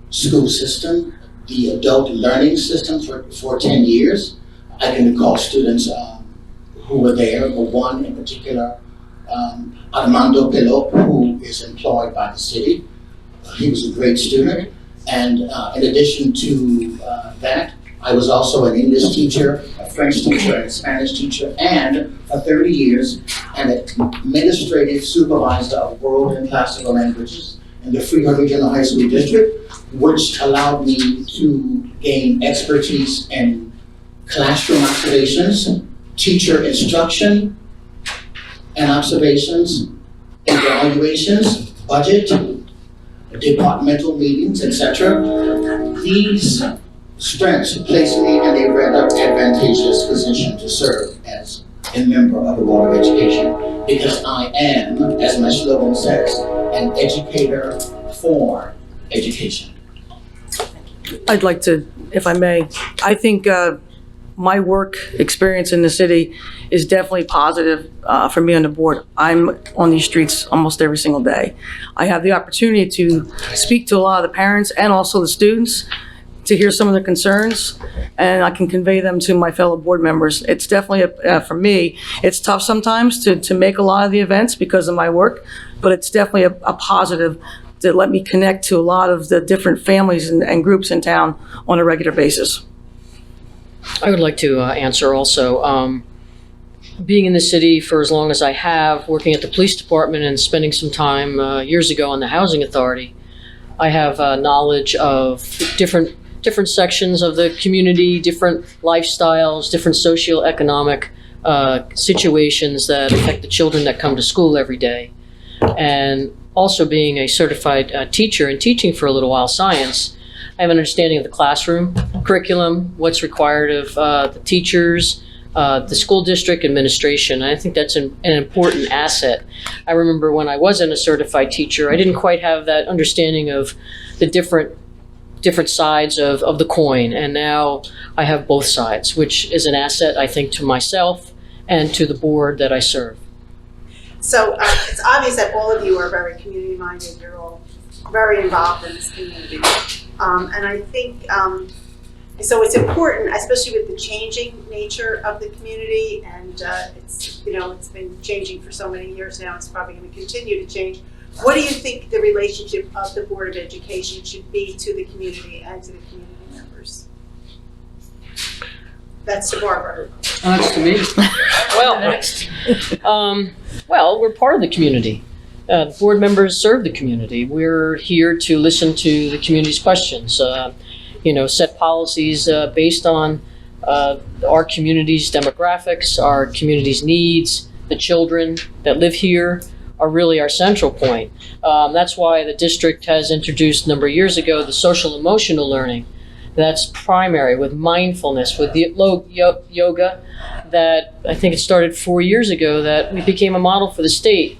school system, the adult learning system for 10 years. I can recall students who were there, but one in particular, Armando Pelot, who is employed by the city. He was a great student, and in addition to that, I was also an English teacher, a French teacher, and a Spanish teacher, and for 30 years, an administrative supervisor of world and classical languages in the Freehold Regional High School District, which allowed me to gain expertise in classroom observations, teacher instruction and observations, evaluations, budget, departmental meetings, etc. These strengths place me in a rather advantageous position to serve as a member of the Board of Education, because I am, as my slogan says, an educator for education. I'd like to, if I may, I think my work experience in the city is definitely positive for me on the board. I'm on these streets almost every single day. I have the opportunity to speak to a lot of the parents and also the students, to hear some of their concerns, and I can convey them to my fellow board members. It's definitely, for me, it's tough sometimes to make a lot of the events because of my work, but it's definitely a positive to let me connect to a lot of the different families and groups in town on a regular basis. I would like to answer also. Being in the city for as long as I have, working at the police department and spending some time years ago on the housing authority, I have knowledge of different sections of the community, different lifestyles, different socioeconomic situations that affect the children that come to school every day. And also being a certified teacher and teaching for a little while science, I have an understanding of the classroom curriculum, what's required of the teachers, the school district administration. And I think that's an important asset. I remember when I wasn't a certified teacher, I didn't quite have that understanding of the different sides of the coin. And now I have both sides, which is an asset, I think, to myself and to the board that I serve. So it's obvious that all of you are very community-minded. You're all very involved in this community. And I think, so it's important, especially with the changing nature of the community, and it's been changing for so many years now. It's probably going to continue to change what do you think the relationship of the Board of Education should be to the community and to the community members? That's to Barbara. That's to me. Well, we're part of the community. Board members serve the community. We're here to listen to the community's questions, set policies based on our community's demographics, our community's needs. The children that live here are really our central point. That's why the district has introduced a number of years ago the social emotional learning. That's primary, with mindfulness, with the yoga, that I think it started 4 years ago, that we became a model for the state.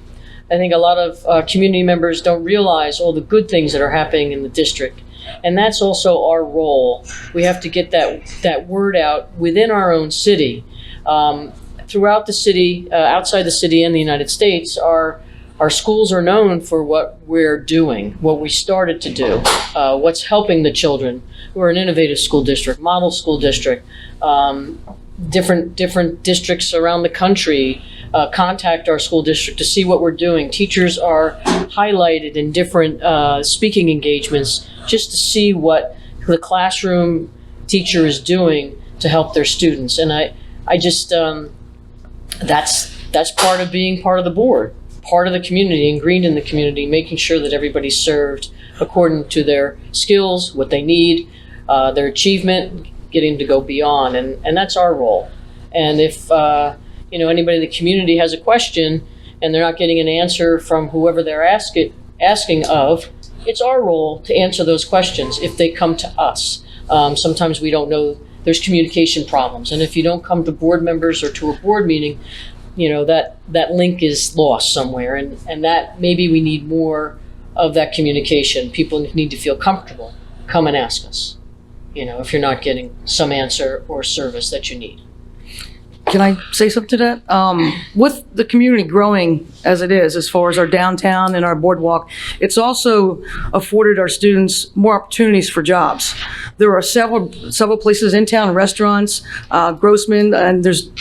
I think a lot of community members don't realize all the good things that are happening in the district. And that's also our role. We have to get that word out within our own city. Throughout the city, outside the city and the United States, our schools are known for what we're doing, what we started to do, what's helping the children. We're an innovative school district, model school district. Different districts around the country contact our school district to see what we're doing. Teachers are highlighted in different speaking engagements just to see what the classroom teacher is doing to help their students. And I just that's part of being part of the board, part of the community, ingrained in the community, making sure that everybody's served according to their skills, what they need, their achievement, getting to go beyond, and that's our role. And if anybody in the community has a question and they're not getting an answer from whoever they're asking of, it's our role to answer those questions if they come to us. Sometimes we don't know, there's communication problems, and if you don't come to board members or to a board meeting, that link is lost somewhere, and that maybe we need more of that communication. People need to feel comfortable. Come and ask us, if you're not getting some answer or service that you need. Can I say something to that? With the community growing as it is, as far as our downtown and our boardwalk, it's also afforded our students more opportunities for jobs. There are several places in town, restaurants, Grossman, and there's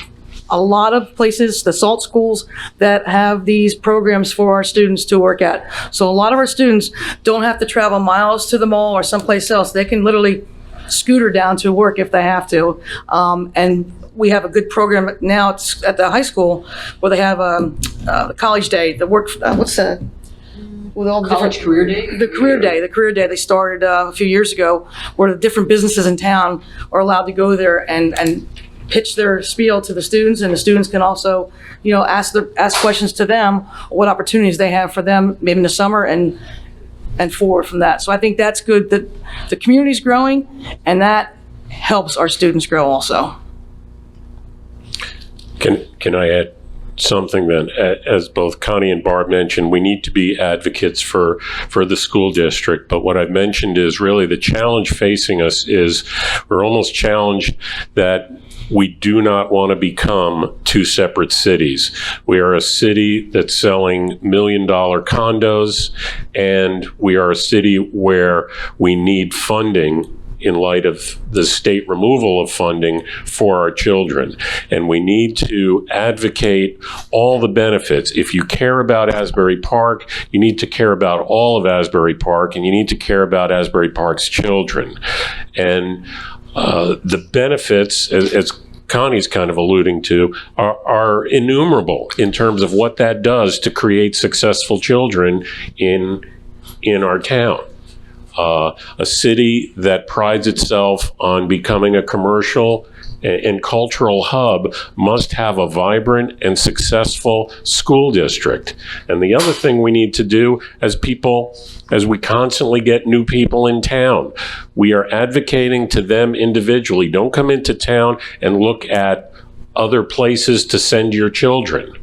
a lot of places, the SALT schools, that have these programs for our students to work at. So a lot of our students don't have to travel miles to the mall or someplace else. They can literally scooter down to work if they have to. And we have a good program now at the high school where they have the college day, the work, what's that? With all the College different, career day? the career day they started a few years ago, where the different businesses in town are allowed to go there and pitch their spiel to the students, and the students can also, ask questions to them, what opportunities they have for them, maybe in the summer and forward from that. So I think that's good that the community's growing, and that helps our students grow also. Can I add something then? As both Connie and Barb mentioned, we need to be advocates for the school district. But what I've mentioned is really the challenge facing us is we're almost challenged that we do not want to become two separate cities. We are a city that's selling $1 million condos, and we are a city where we need funding in light of the state removal of funding for our children. And we need to advocate all the benefits. If you care about Asbury Park, you need to care about all of Asbury Park, and you need to care about Asbury Park's children. And the benefits, as Connie's kind of alluding to, are innumerable in terms of what that does to create successful children in our town. A city that prides itself on becoming a commercial and cultural hub must have a vibrant and successful school district. And the other thing we need to do as we constantly get new people in town, we are advocating to them individually. Don't come into town and look at other places to send your children,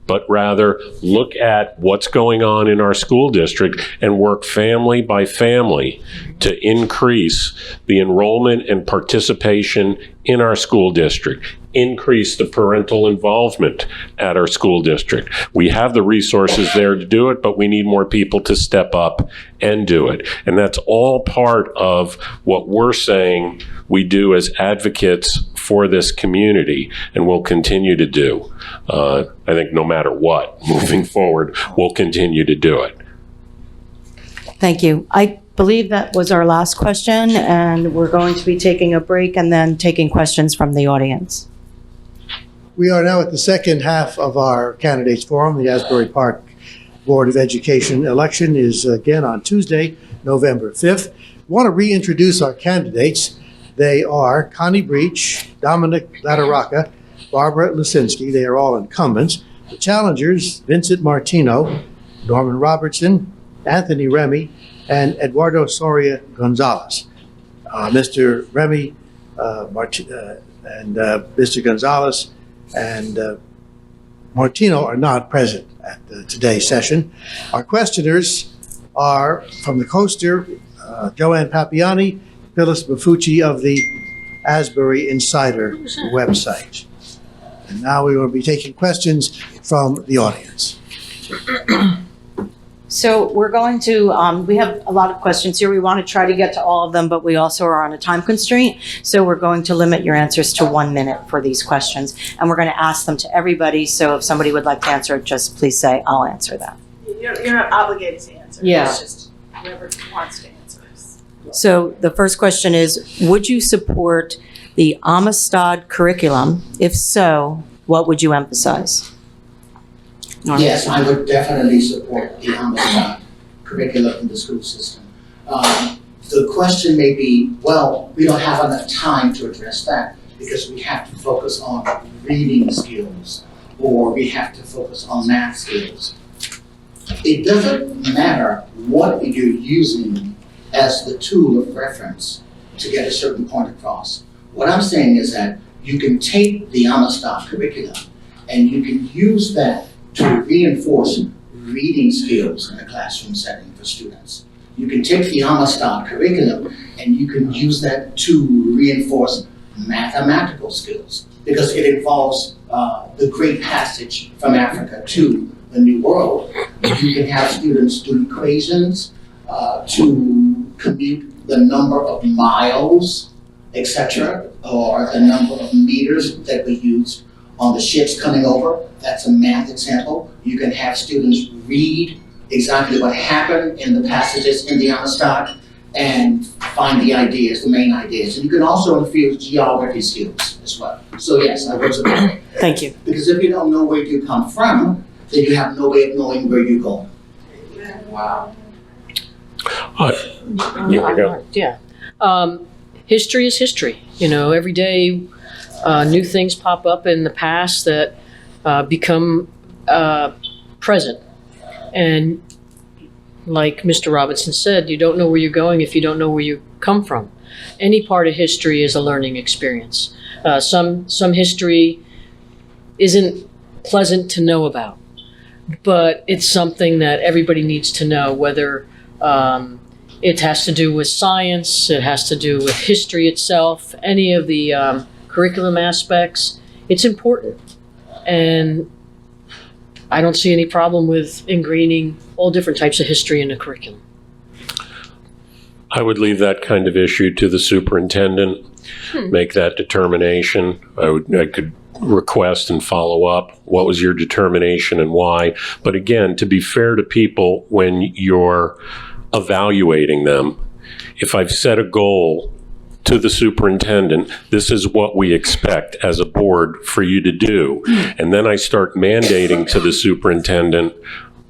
but rather look at what's going on in our school district and work family by family to increase the enrollment and participation in our school district, increase the parental involvement at our school district. We have the resources there to do it, but we need more people to step up and do it. And that's all part of what we're saying we do as advocates for this community, and will continue to do. I think no matter what, moving forward, we'll continue to do it. Thank you. I believe that was our last question, and we're going to be taking a break and then taking questions from the audience. We are now at the second half of our candidates forum. The Asbury Park Board of Education election is again on Tuesday, November 5th. I want to reintroduce our candidates. They are Connie Breach, Dominic La Taraka, Barbara Lisinski. They are all incumbents. The challengers, Vincent Martino, Norman Robertson, Anthony Remy, and Eduardo Soria Gonzalez. Mr. Remy and Mr. Gonzalez and Martino are not present at today's session. Our questioners are from the Coaster, Joanne Papiani, Phyllis Mafucci of the Asbury Insider website. And now we will be taking questions from the audience. So we're going to, we have a lot of questions here. We want to try to get to all of them, but we also are on a time constraint. So we're going to limit your answers to 1 minute for these questions. And we're going to ask them to everybody. So if somebody would like to answer, just please say, I'll answer that. You're not obligated to answer. Yeah. It's just whoever wants to answer this. So the first question is, would you support the Amistad curriculum? If so, what would you emphasize? Norman? Yes, I would definitely support the Amistad curriculum in the school system. The question may be, well, we don't have enough time to address that because we have to focus on reading skills or we have to focus on math skills. It doesn't matter what you're using as the tool of reference to get a certain point across. What I'm saying is that you can take the Amistad curriculum and you can use that to reinforce reading skills in a classroom setting for students. You can take the Amistad curriculum and you can use that to reinforce mathematical skills because it involves the great passage from Africa to the New World. You can have students do equations to commute the number of miles, etc., or the number of meters that we use on the ships coming over. That's a math example. You can have students read exactly what happened in the passages in the Amistad and find the ideas, the main ideas. And you can also infuse geography skills as well. So yes, I would support it. Thank you. Because if you don't know where you come from, then you have no way of knowing where you're going. Wow. Here we go. Yeah. History is history. You know, every day new things pop up in the past that become present. And like Mr. Robinson said, you don't know where you're going if you don't know where you come from. Any part of history is a learning experience. Some history isn't pleasant to know about, but it's something that everybody needs to know, whether it has to do with science, it has to do with history itself, any of the curriculum aspects. It's important. And I don't see any problem with ingraining all different types of history in the curriculum. I would leave that kind of issue to the superintendent, make that determination. I could request and follow up. What was your determination and why? But again, to be fair to people when you're evaluating them, if I've set a goal to the superintendent, this is what we expect as a board for you to do. And then I start mandating to the superintendent,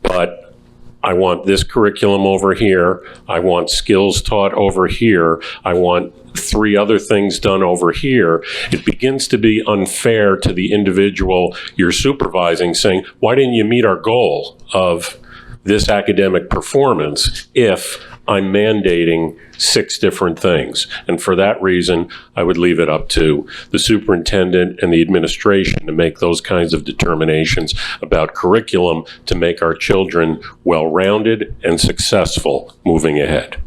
but I want this curriculum over here. I want skills taught over here. I want 3 other things done over here. It begins to be unfair to the individual you're supervising, saying, why didn't you meet our goal of this academic performance if I'm mandating 6 different things? And for that reason, I would leave it up to the superintendent and the administration to make those kinds of determinations about curriculum to make our children well-rounded and successful moving ahead.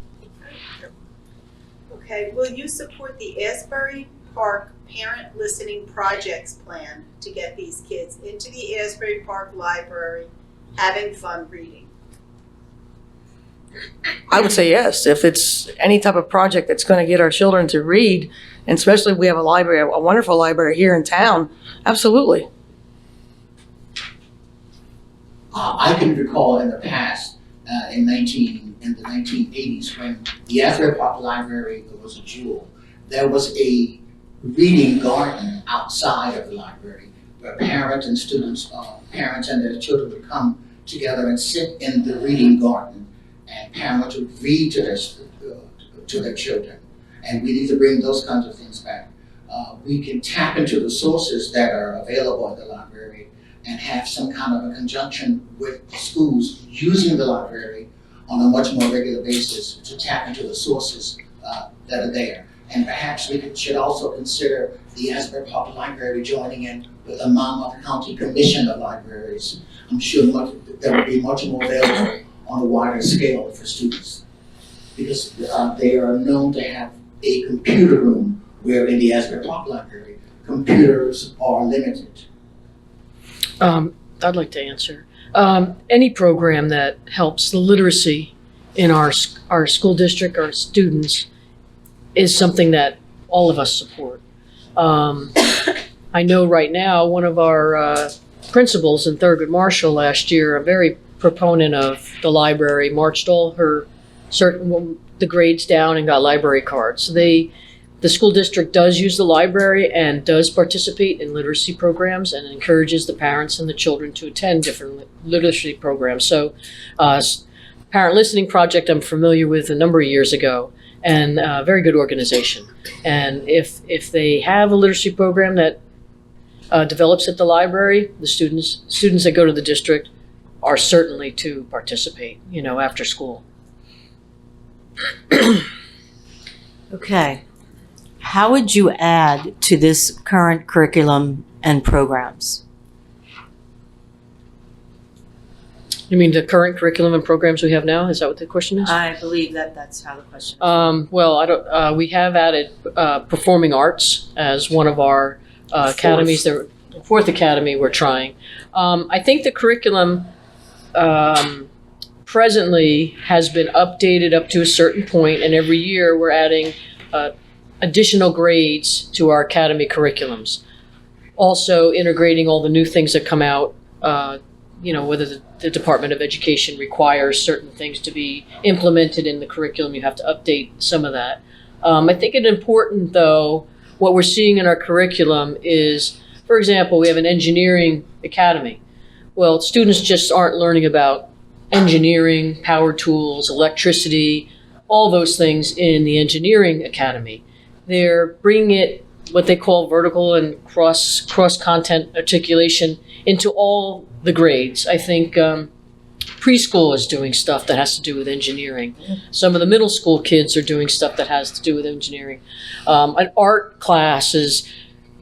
Okay, will you support the Asbury Park Parent Listening Projects plan to get these kids into the Asbury Park Library having fun reading? I would say yes. If it's any type of project that's going to get our children to read, and especially if we have a library, a wonderful library here in town, absolutely. I can recall in the past, in 1980, in the 1980s when the Asbury Park Library was a jewel. There was a reading garden outside of the library where parents and students, parents and their children would come together and sit in the reading garden, and parents would read to their children. And we need to bring those kinds of things back. We can tap into the sources that are available at the library and have some kind of a conjunction with schools using the library on a much more regular basis to tap into the sources that are there. And perhaps we should also consider the Asbury Park Library joining in with the Monmouth County Commission of Libraries. I'm sure there will be much more available on a wider scale for students, because they are known to have a computer room where in the Asbury Park Library, computers are limited. I'd like to answer. Any program that helps the literacy in our school district, our students, is something that all of us support. I know right now one of our principals in Thurgood Marshall last year, a very proponent of the library, marched all her the grades down and got library cards. The school district does use the library and does participate in literacy programs and encourages the parents and the children to attend different literacy programs. So Parent Listening Project I'm familiar with a number of years ago, and a very good organization. And if they have a literacy program that develops at the library, the students that go to the district are certainly to participate, after school. Okay. How would you add to this current curriculum and programs? You mean the current curriculum and programs we have now? Is that what the question is? I believe that's how the question is. Well, I don't. We have added performing arts as one of our academies. The fourth academy we're trying. I think the curriculum presently has been updated up to a certain point, and every year we're adding additional grades to our academy curriculums. Also integrating all the new things that come out, whether the Department of Education requires certain things to be implemented in the curriculum, you have to update some of that. I think it's important, though, what we're seeing in our curriculum is, for example, we have an engineering academy. Well, students just aren't learning about engineering, power tools, electricity, all those things in the engineering academy. They're bringing it, what they call vertical and cross-content articulation, into all the grades. I think preschool is doing stuff that has to do with engineering. Some of the middle school kids are doing stuff that has to do with engineering. An art class is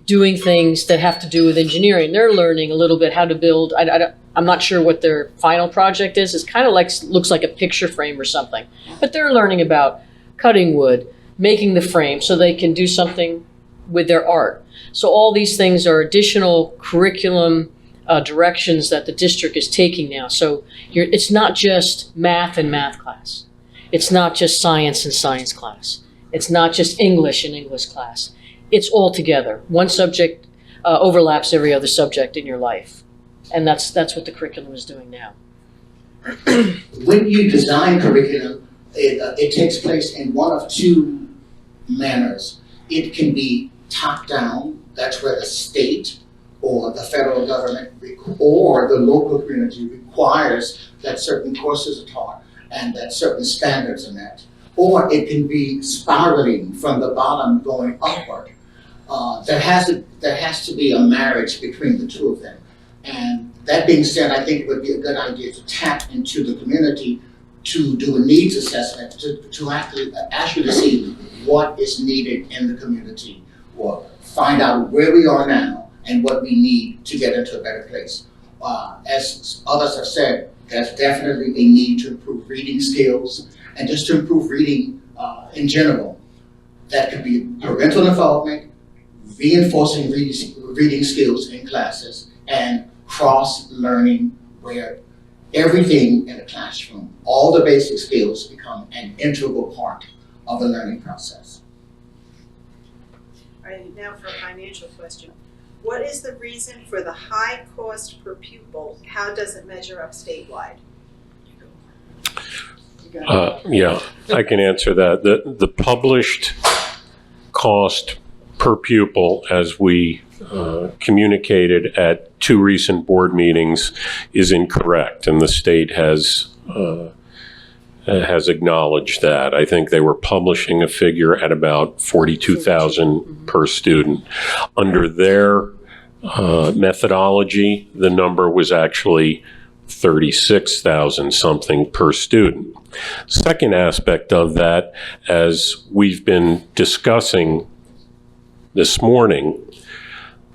doing things that have to do with engineering. They're learning a little bit how to build. I'm not sure what their final project is. It's kind of looks like a picture frame or something. But they're learning about cutting wood, making the frame so they can do something with their art. So all these things are additional curriculum directions that the district is taking now. So it's not just math and math class. It's not just science and science class. It's not just English and English class. It's all together. One subject overlaps every other subject in your life. And that's what the curriculum is doing now. When you design curriculum, it takes place in one of two manners. It can be top-down, that's where the state or the federal government or the local community requires that certain courses are taught and that certain standards are met. Or it can be spiraling from the bottom going upward. There has to be a marriage between the two of them. And that being said, I think it would be a good idea to tap into the community to do a needs assessment, to actually see what is needed in the community, or find out where we are now and what we need to get into a better place. As others have said, there's definitely a need to improve reading skills and just to improve reading in general. That could be parental involvement, reinforcing reading skills in classes, and cross-learning where everything in a classroom, all the basic skills become an integral part of the learning process. All right, now for a financial question. What is the reason for the high cost per pupil? How does it measure up statewide? Yeah, I can answer that. The published cost per pupil, as we communicated at 2 recent board meetings, is incorrect, and the state has acknowledged that. I think they were publishing a figure at about 42,000 per student. Under their methodology, the number was actually 36,000 something per student. Second aspect of that, as we've been discussing this morning,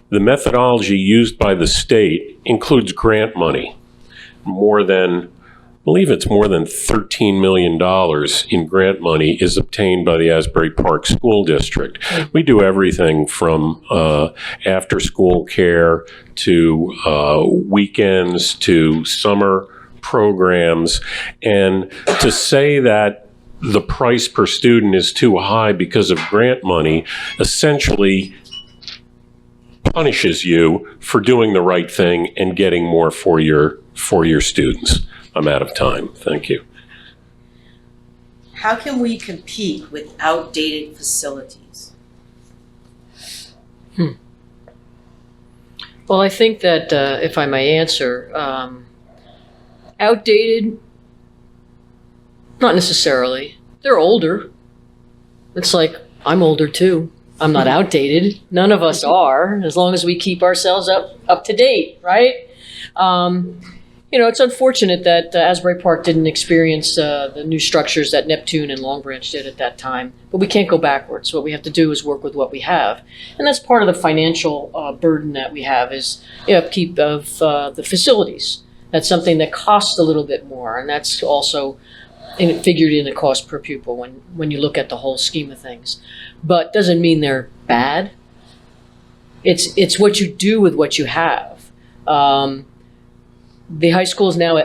the methodology used by the state includes grant money. I believe it's more than $13 million in grant money is obtained by the Asbury Park School District. We do everything from after-school care to weekends to summer programs. And to say that the price per student is too high because of grant money essentially punishes you for doing the right thing and getting more for your students. I'm out of time. Thank you. How can we compete with outdated facilities? Well, I think that, if I may answer, outdated, not necessarily. They're older. It's like, I'm older too. I'm not outdated. None of us are, as long as we keep ourselves up to date, right? It's unfortunate that Asbury Park didn't experience the new structures that Neptune and Long Branch did at that time. But we can't go backwards. What we have to do is work with what we have. And that's part of the financial burden that we have is upkeep of the facilities. That's something that costs a little bit more. And that's also figured in the cost per pupil when you look at the whole scheme of things. But doesn't mean they're bad. It's what you do with what you have. The high school is now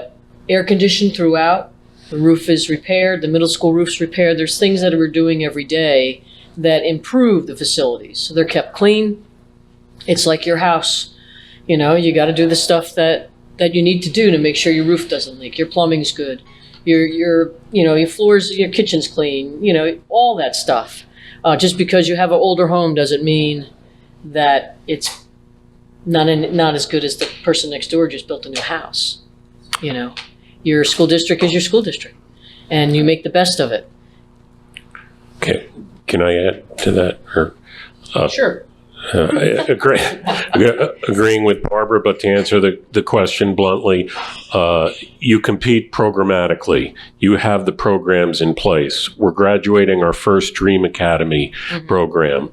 air conditioned throughout. The roof is repaired. The middle school roof's repaired. There's things that we're doing every day that improve the facilities. So they're kept clean. It's like your house. You got to do the stuff that you need to do to make sure your roof doesn't leak. Your plumbing's good. Your floors, your kitchen's clean. All that stuff. Just because you have an older home doesn't mean that it's not as good as the person next door just built a new house. Your school district is your school district, and you make the best of it. Okay, can I add to that? Sure. Agreeing with Barbara, but to answer the question bluntly, you compete programmatically. You have the programs in place. We're graduating our first Dream Academy program.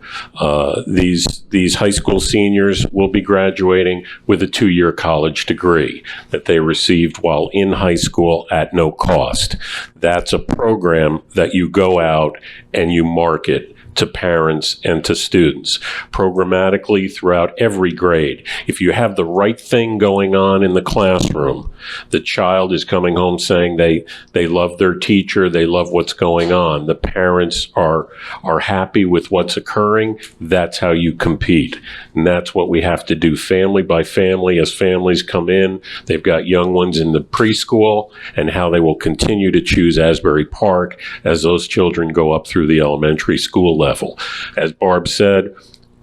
These high school seniors will be graduating with a 2-year college degree that they received while in high school at no cost. That's a program that you go out and you market to parents and to students programmatically throughout every grade. If you have the right thing going on in the classroom, the child is coming home saying they love their teacher, they love what's going on. The parents are happy with what's occurring. That's how you compete. And that's what we have to do family by family as families come in. They've got young ones in the preschool and how they will continue to choose Asbury Park as those children go up through the elementary school level. As Barb said,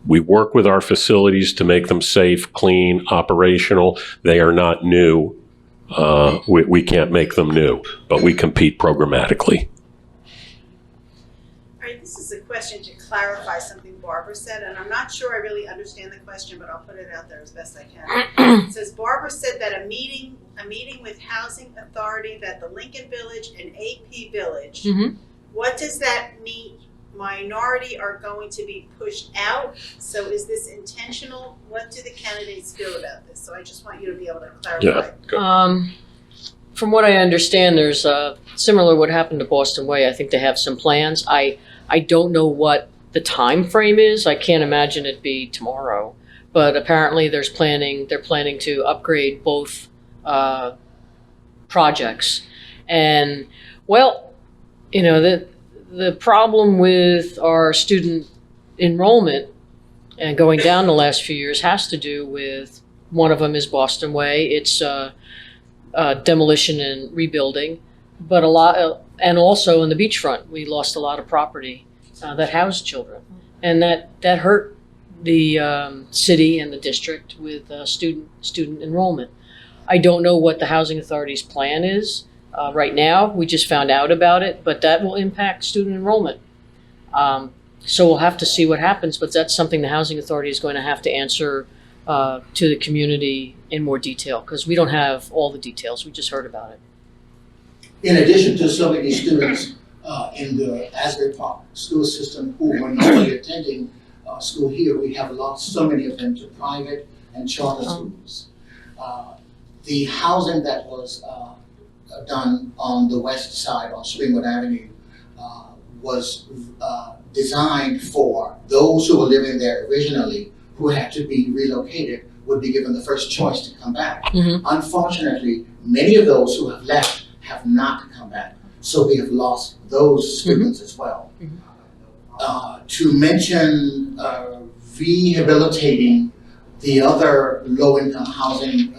we work with our facilities to make them safe, clean, operational. They are not new. We can't make them new, but we compete programmatically. All right, this is a question to clarify something Barbara said, and I'm not sure I really understand the question, but I'll put it out there as best I can. It says, Barbara said that a meeting with Housing Authority that the Lincoln Village and AP Village, what does that mean? Minority are going to be pushed out. So is this intentional? What do the candidates feel about this? So I just want you to be able to clarify. Yeah. From what I understand, there's similar what happened to Boston Way. I think they have some plans. I don't know what the time frame is. I can't imagine it'd be tomorrow. But apparently they're planning to upgrade both projects. And well, the problem with our student enrollment and going down the last few years has to do with, one of them is Boston Way. It's demolition and rebuilding. but a lot, and also in the beachfront, we lost a lot of property that housed children. And that hurt the city and the district with student enrollment. I don't know what the Housing Authority's plan is right now. We just found out about it, but that will impact student enrollment. So we'll have to see what happens, but that's something the Housing Authority is going to have to answer to the community in more detail, because we don't have all the details. We just heard about it. In addition to so many students in the Asbury Park school system who were normally attending school here, we have lost so many of them to private and charter schools. The housing that was done on the west side on Springwood Avenue was designed for those who were living there originally who had to be relocated would be given the first choice to come back. Mm-hmm. Unfortunately, many of those who have left have not come back, so we have lost those students as well. To mention rehabilitating the other low-income housing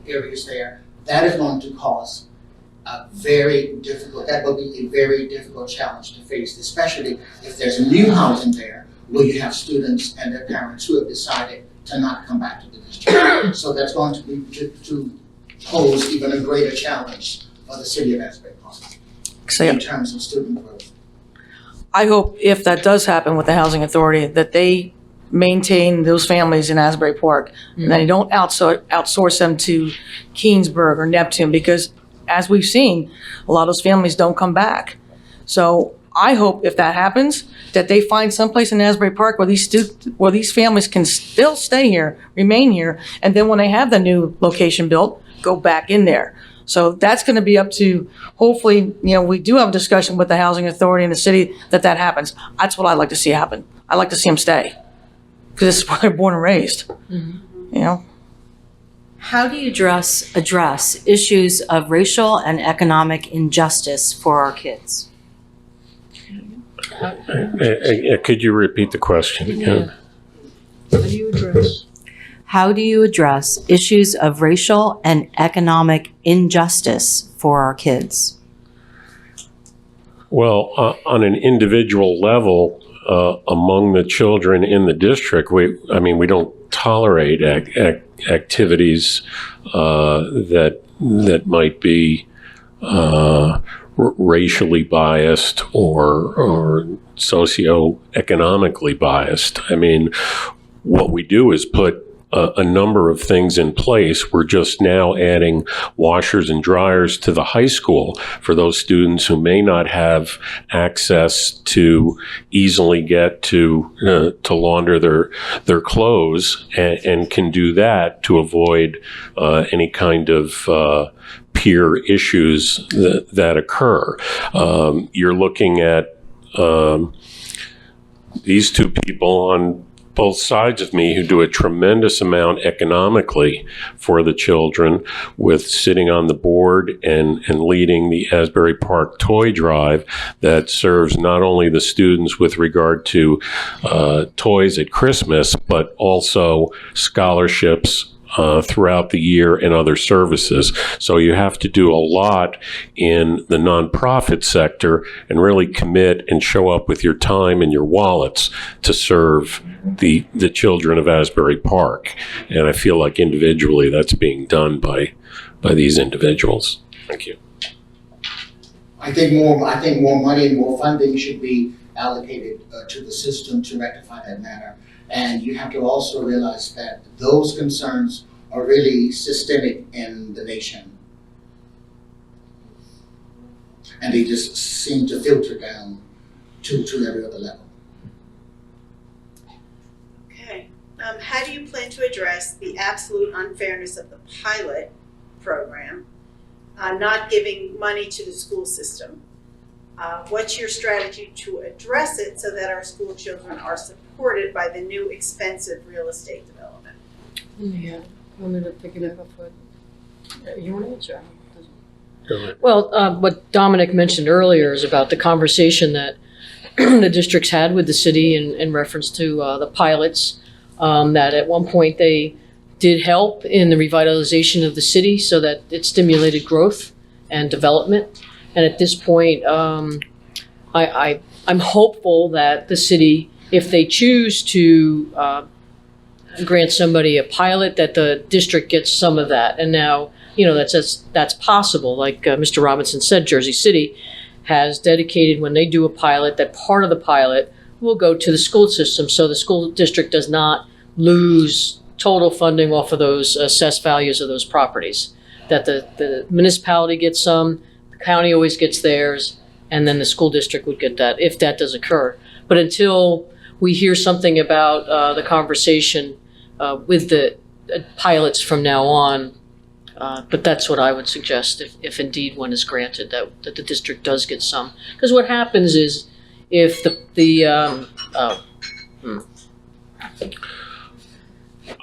areas there, that is going to cause that will be a very difficult challenge to face, especially if there's new housing there where you have students and their parents who have decided to not come back to the district. So that's going to be to pose even a greater challenge for the city of Asbury Park in terms of student growth. I hope if that does happen with the Housing Authority, that they maintain those families in Asbury Park, and that they don't outsource them to Keensburg or Neptune, because as we've seen, a lot of those families don't come back. So I hope if that happens, that they find someplace in Asbury Park where these families can still stay here, remain here, and then when they have the new location built, go back in there. So that's going to be up to, hopefully, we do have a discussion with the Housing Authority in the city that happens. That's what I'd like to see happen. I'd like to see them stay, because this is where they're born and raised. How do you address issues of racial and economic injustice for our kids? Could you repeat the question again? How do you address issues of racial and economic injustice for our kids? Well, on an individual level, among the children in the district, we don't tolerate activities that might be racially biased or socioeconomically biased. What we do is put a number of things in place. We're just now adding washers and dryers to the high school for those students who may not have access to easily get to launder their clothes, and can do that to avoid any kind of peer issues that occur. You're looking at these two people on both sides of me who do a tremendous amount economically for the children, with sitting on the board and leading the Asbury Park Toy Drive that serves not only the students with regard to toys at Christmas, but also scholarships throughout the year and other services. So you have to do a lot in the nonprofit sector and really commit and show up with your time and your wallets to serve the children of Asbury Park. And I feel like individually that's being done by these individuals. Thank you. I think more money and more funding should be allocated to the system to rectify that matter. And you have to also realize that those concerns are really systemic in the nation. And they just seem to filter down to every other level. Okay. How do you plan to address the absolute unfairness of the pilot program, not giving money to the school system? What's your strategy to address it so that our school children are supported by the new expensive real estate development? Yeah, I'm going to pick it up. You want to answer? Go ahead. Well, what Dominic mentioned earlier is about the conversation that the districts had with the city in reference to the pilots, that at one point they did help in the revitalization of the city so that it stimulated growth and development. And at this point, I'm hopeful that the city, if they choose to grant somebody a pilot, that the district gets some of that. And now, that's possible. Like Mr. Robinson said, Jersey City has dedicated, when they do a pilot, that part of the pilot will go to the school system, so the school district does not lose total funding off of those assessed values of those properties. That the municipality gets some, the county always gets theirs, and then the school district would get that, if that does occur. But until we hear something about the conversation with the pilots from now on, but that's what I would suggest if indeed one is granted, that the district does get some. Because what happens is, if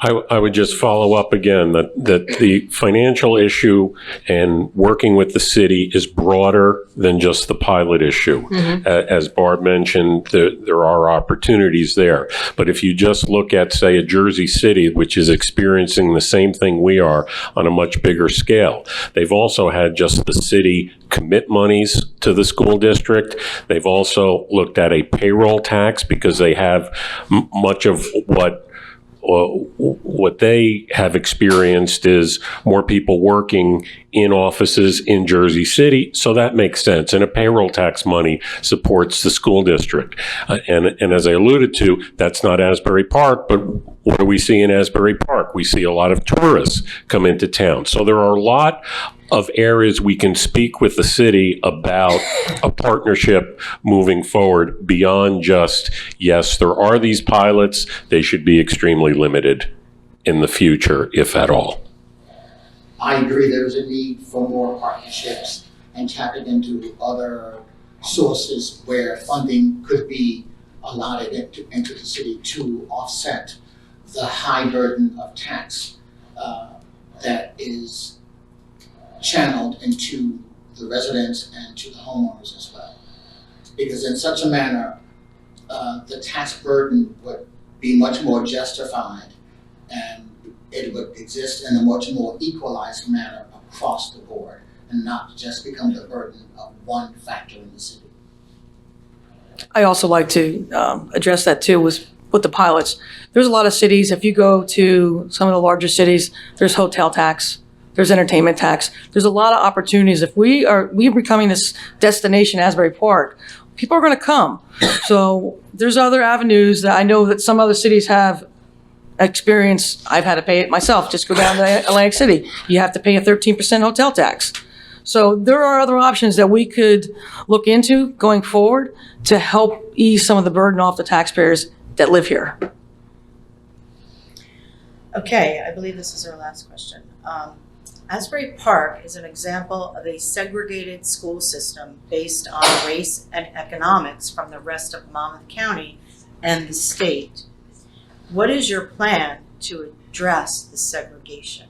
I would just follow up again that the financial issue and working with the city is broader than just the pilot issue. As Barb mentioned, there are opportunities there. But if you just look at, say, a Jersey City, which is experiencing the same thing we are on a much bigger scale, they've also had just the city commit monies to the school district. They've also looked at a payroll tax because they have much of what they have experienced is more people working in offices in Jersey City, so that makes sense. And a payroll tax money supports the school district. And as I alluded to, that's not Asbury Park, but what do we see in Asbury Park? We see a lot of tourists come into town. So there are a lot of areas we can speak with the city about a partnership moving forward beyond just, yes, there are these pilots, they should be extremely limited in the future, if at all. I agree there is a need for more partnerships and tapping into other sources where funding could be allotted into the city to offset the high burden of tax that is channeled into the residents and to the homeowners as well. Because in such a manner, the tax burden would be much more justified and it would exist in a much more equalized manner across the board and not just become the burden of one factor in the city. I also like to address that too with the pilots. There's a lot of cities, if you go to some of the larger cities, there's hotel tax, there's entertainment tax. There's a lot of opportunities. If we're becoming this destination, Asbury Park, people are going to come. So there's other avenues that I know that some other cities have experienced. I've had to pay it myself. Just go down to Atlantic City. You have to pay a 13% hotel tax. So there are other options that we could look into going forward to help ease some of the burden off the taxpayers that live here. Okay, I believe this is our last question. Asbury Park is an example of a segregated school system based on race and economics from the rest of Monmouth County and the state. What is your plan to address the segregation?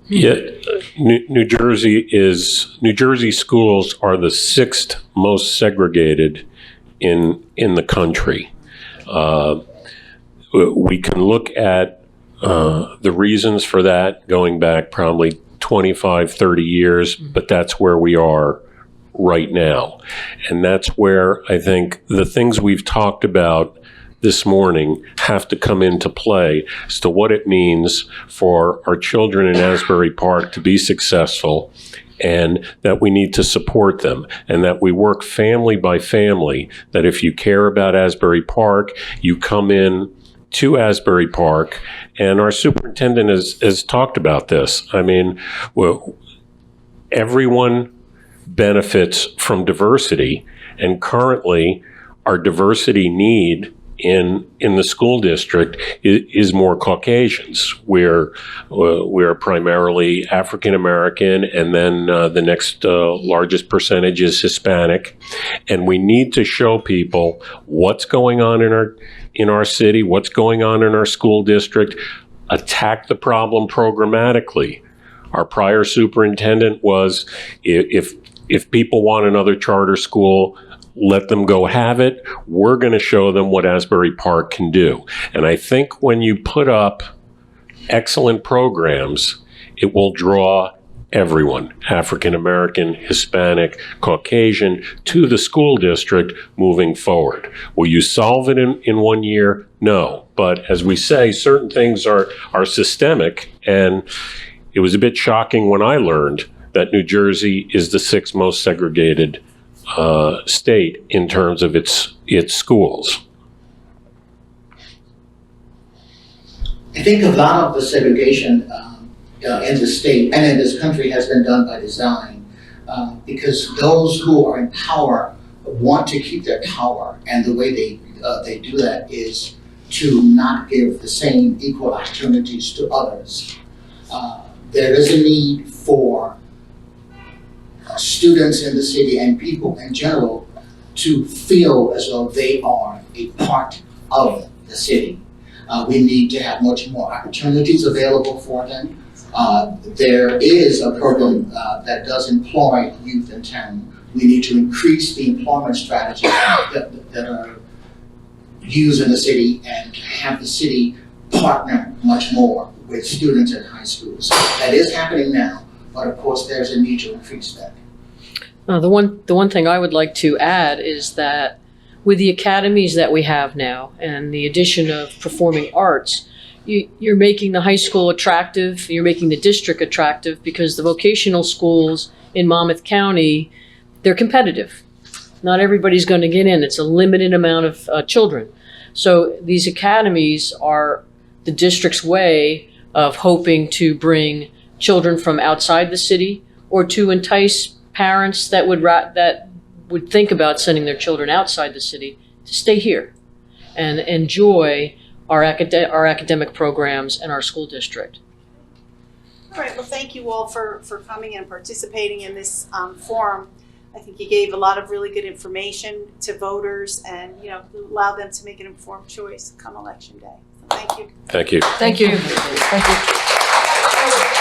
Yeah, New Jersey schools are the sixth most segregated in the country. We can look at the reasons for that going back probably 25, 30 years, but that's where we are right now. And that's where I think the things we've talked about this morning have to come into play as to what it means for our children in Asbury Park to be successful, and that we need to support them, and that we work family by family, that if you care about Asbury Park, you come in to Asbury Park. And our superintendent has talked about this. I mean, everyone benefits from diversity, and currently our diversity need in the school district is more Caucasians. We're primarily African American, and then the next largest percentage is Hispanic. And we need to show people what's going on in our city, what's going on in our school district, attack the problem programmatically. Our prior superintendent was, if people want another charter school, let them go have it. We're going to show them what Asbury Park can do. And I think when you put up excellent programs, it will draw everyone, African American, Hispanic, Caucasian, to the school district moving forward. Will you solve it in 1 year? No. But as we say, certain things are systemic, and it was a bit shocking when I learned that New Jersey is the 6th most segregated state in terms of its schools. I think a lot of the segregation in the state and in this country has been done by design, because those who are in power want to keep their power, and the way they do that is to not give the same equal opportunities to others. There is a need for students in the city and people in general to feel as though they are a part of the city. We need to have much more opportunities available for them. There is a program that does employ youth in town. We need to increase the employment strategies that are used in the city and have the city partner much more with students in high schools. That is happening now, but of course there's a need to increase that. The one thing I would like to add is that with the academies that we have now and the addition of performing arts, you're making the high school attractive, you're making the district attractive, because the vocational schools in Monmouth County, they're competitive. Not everybody's going to get in. It's a limited amount of children. So these academies are the district's way of hoping to bring children from outside the city, or to entice parents that would think about sending their children outside the city to stay here and enjoy our academic programs and our school district. All right, well, thank you all for coming and participating in this forum. I think you gave a lot of really good information to voters, and allow them to make an informed choice come election day. So thank you. Thank you. Thank you. Thank you.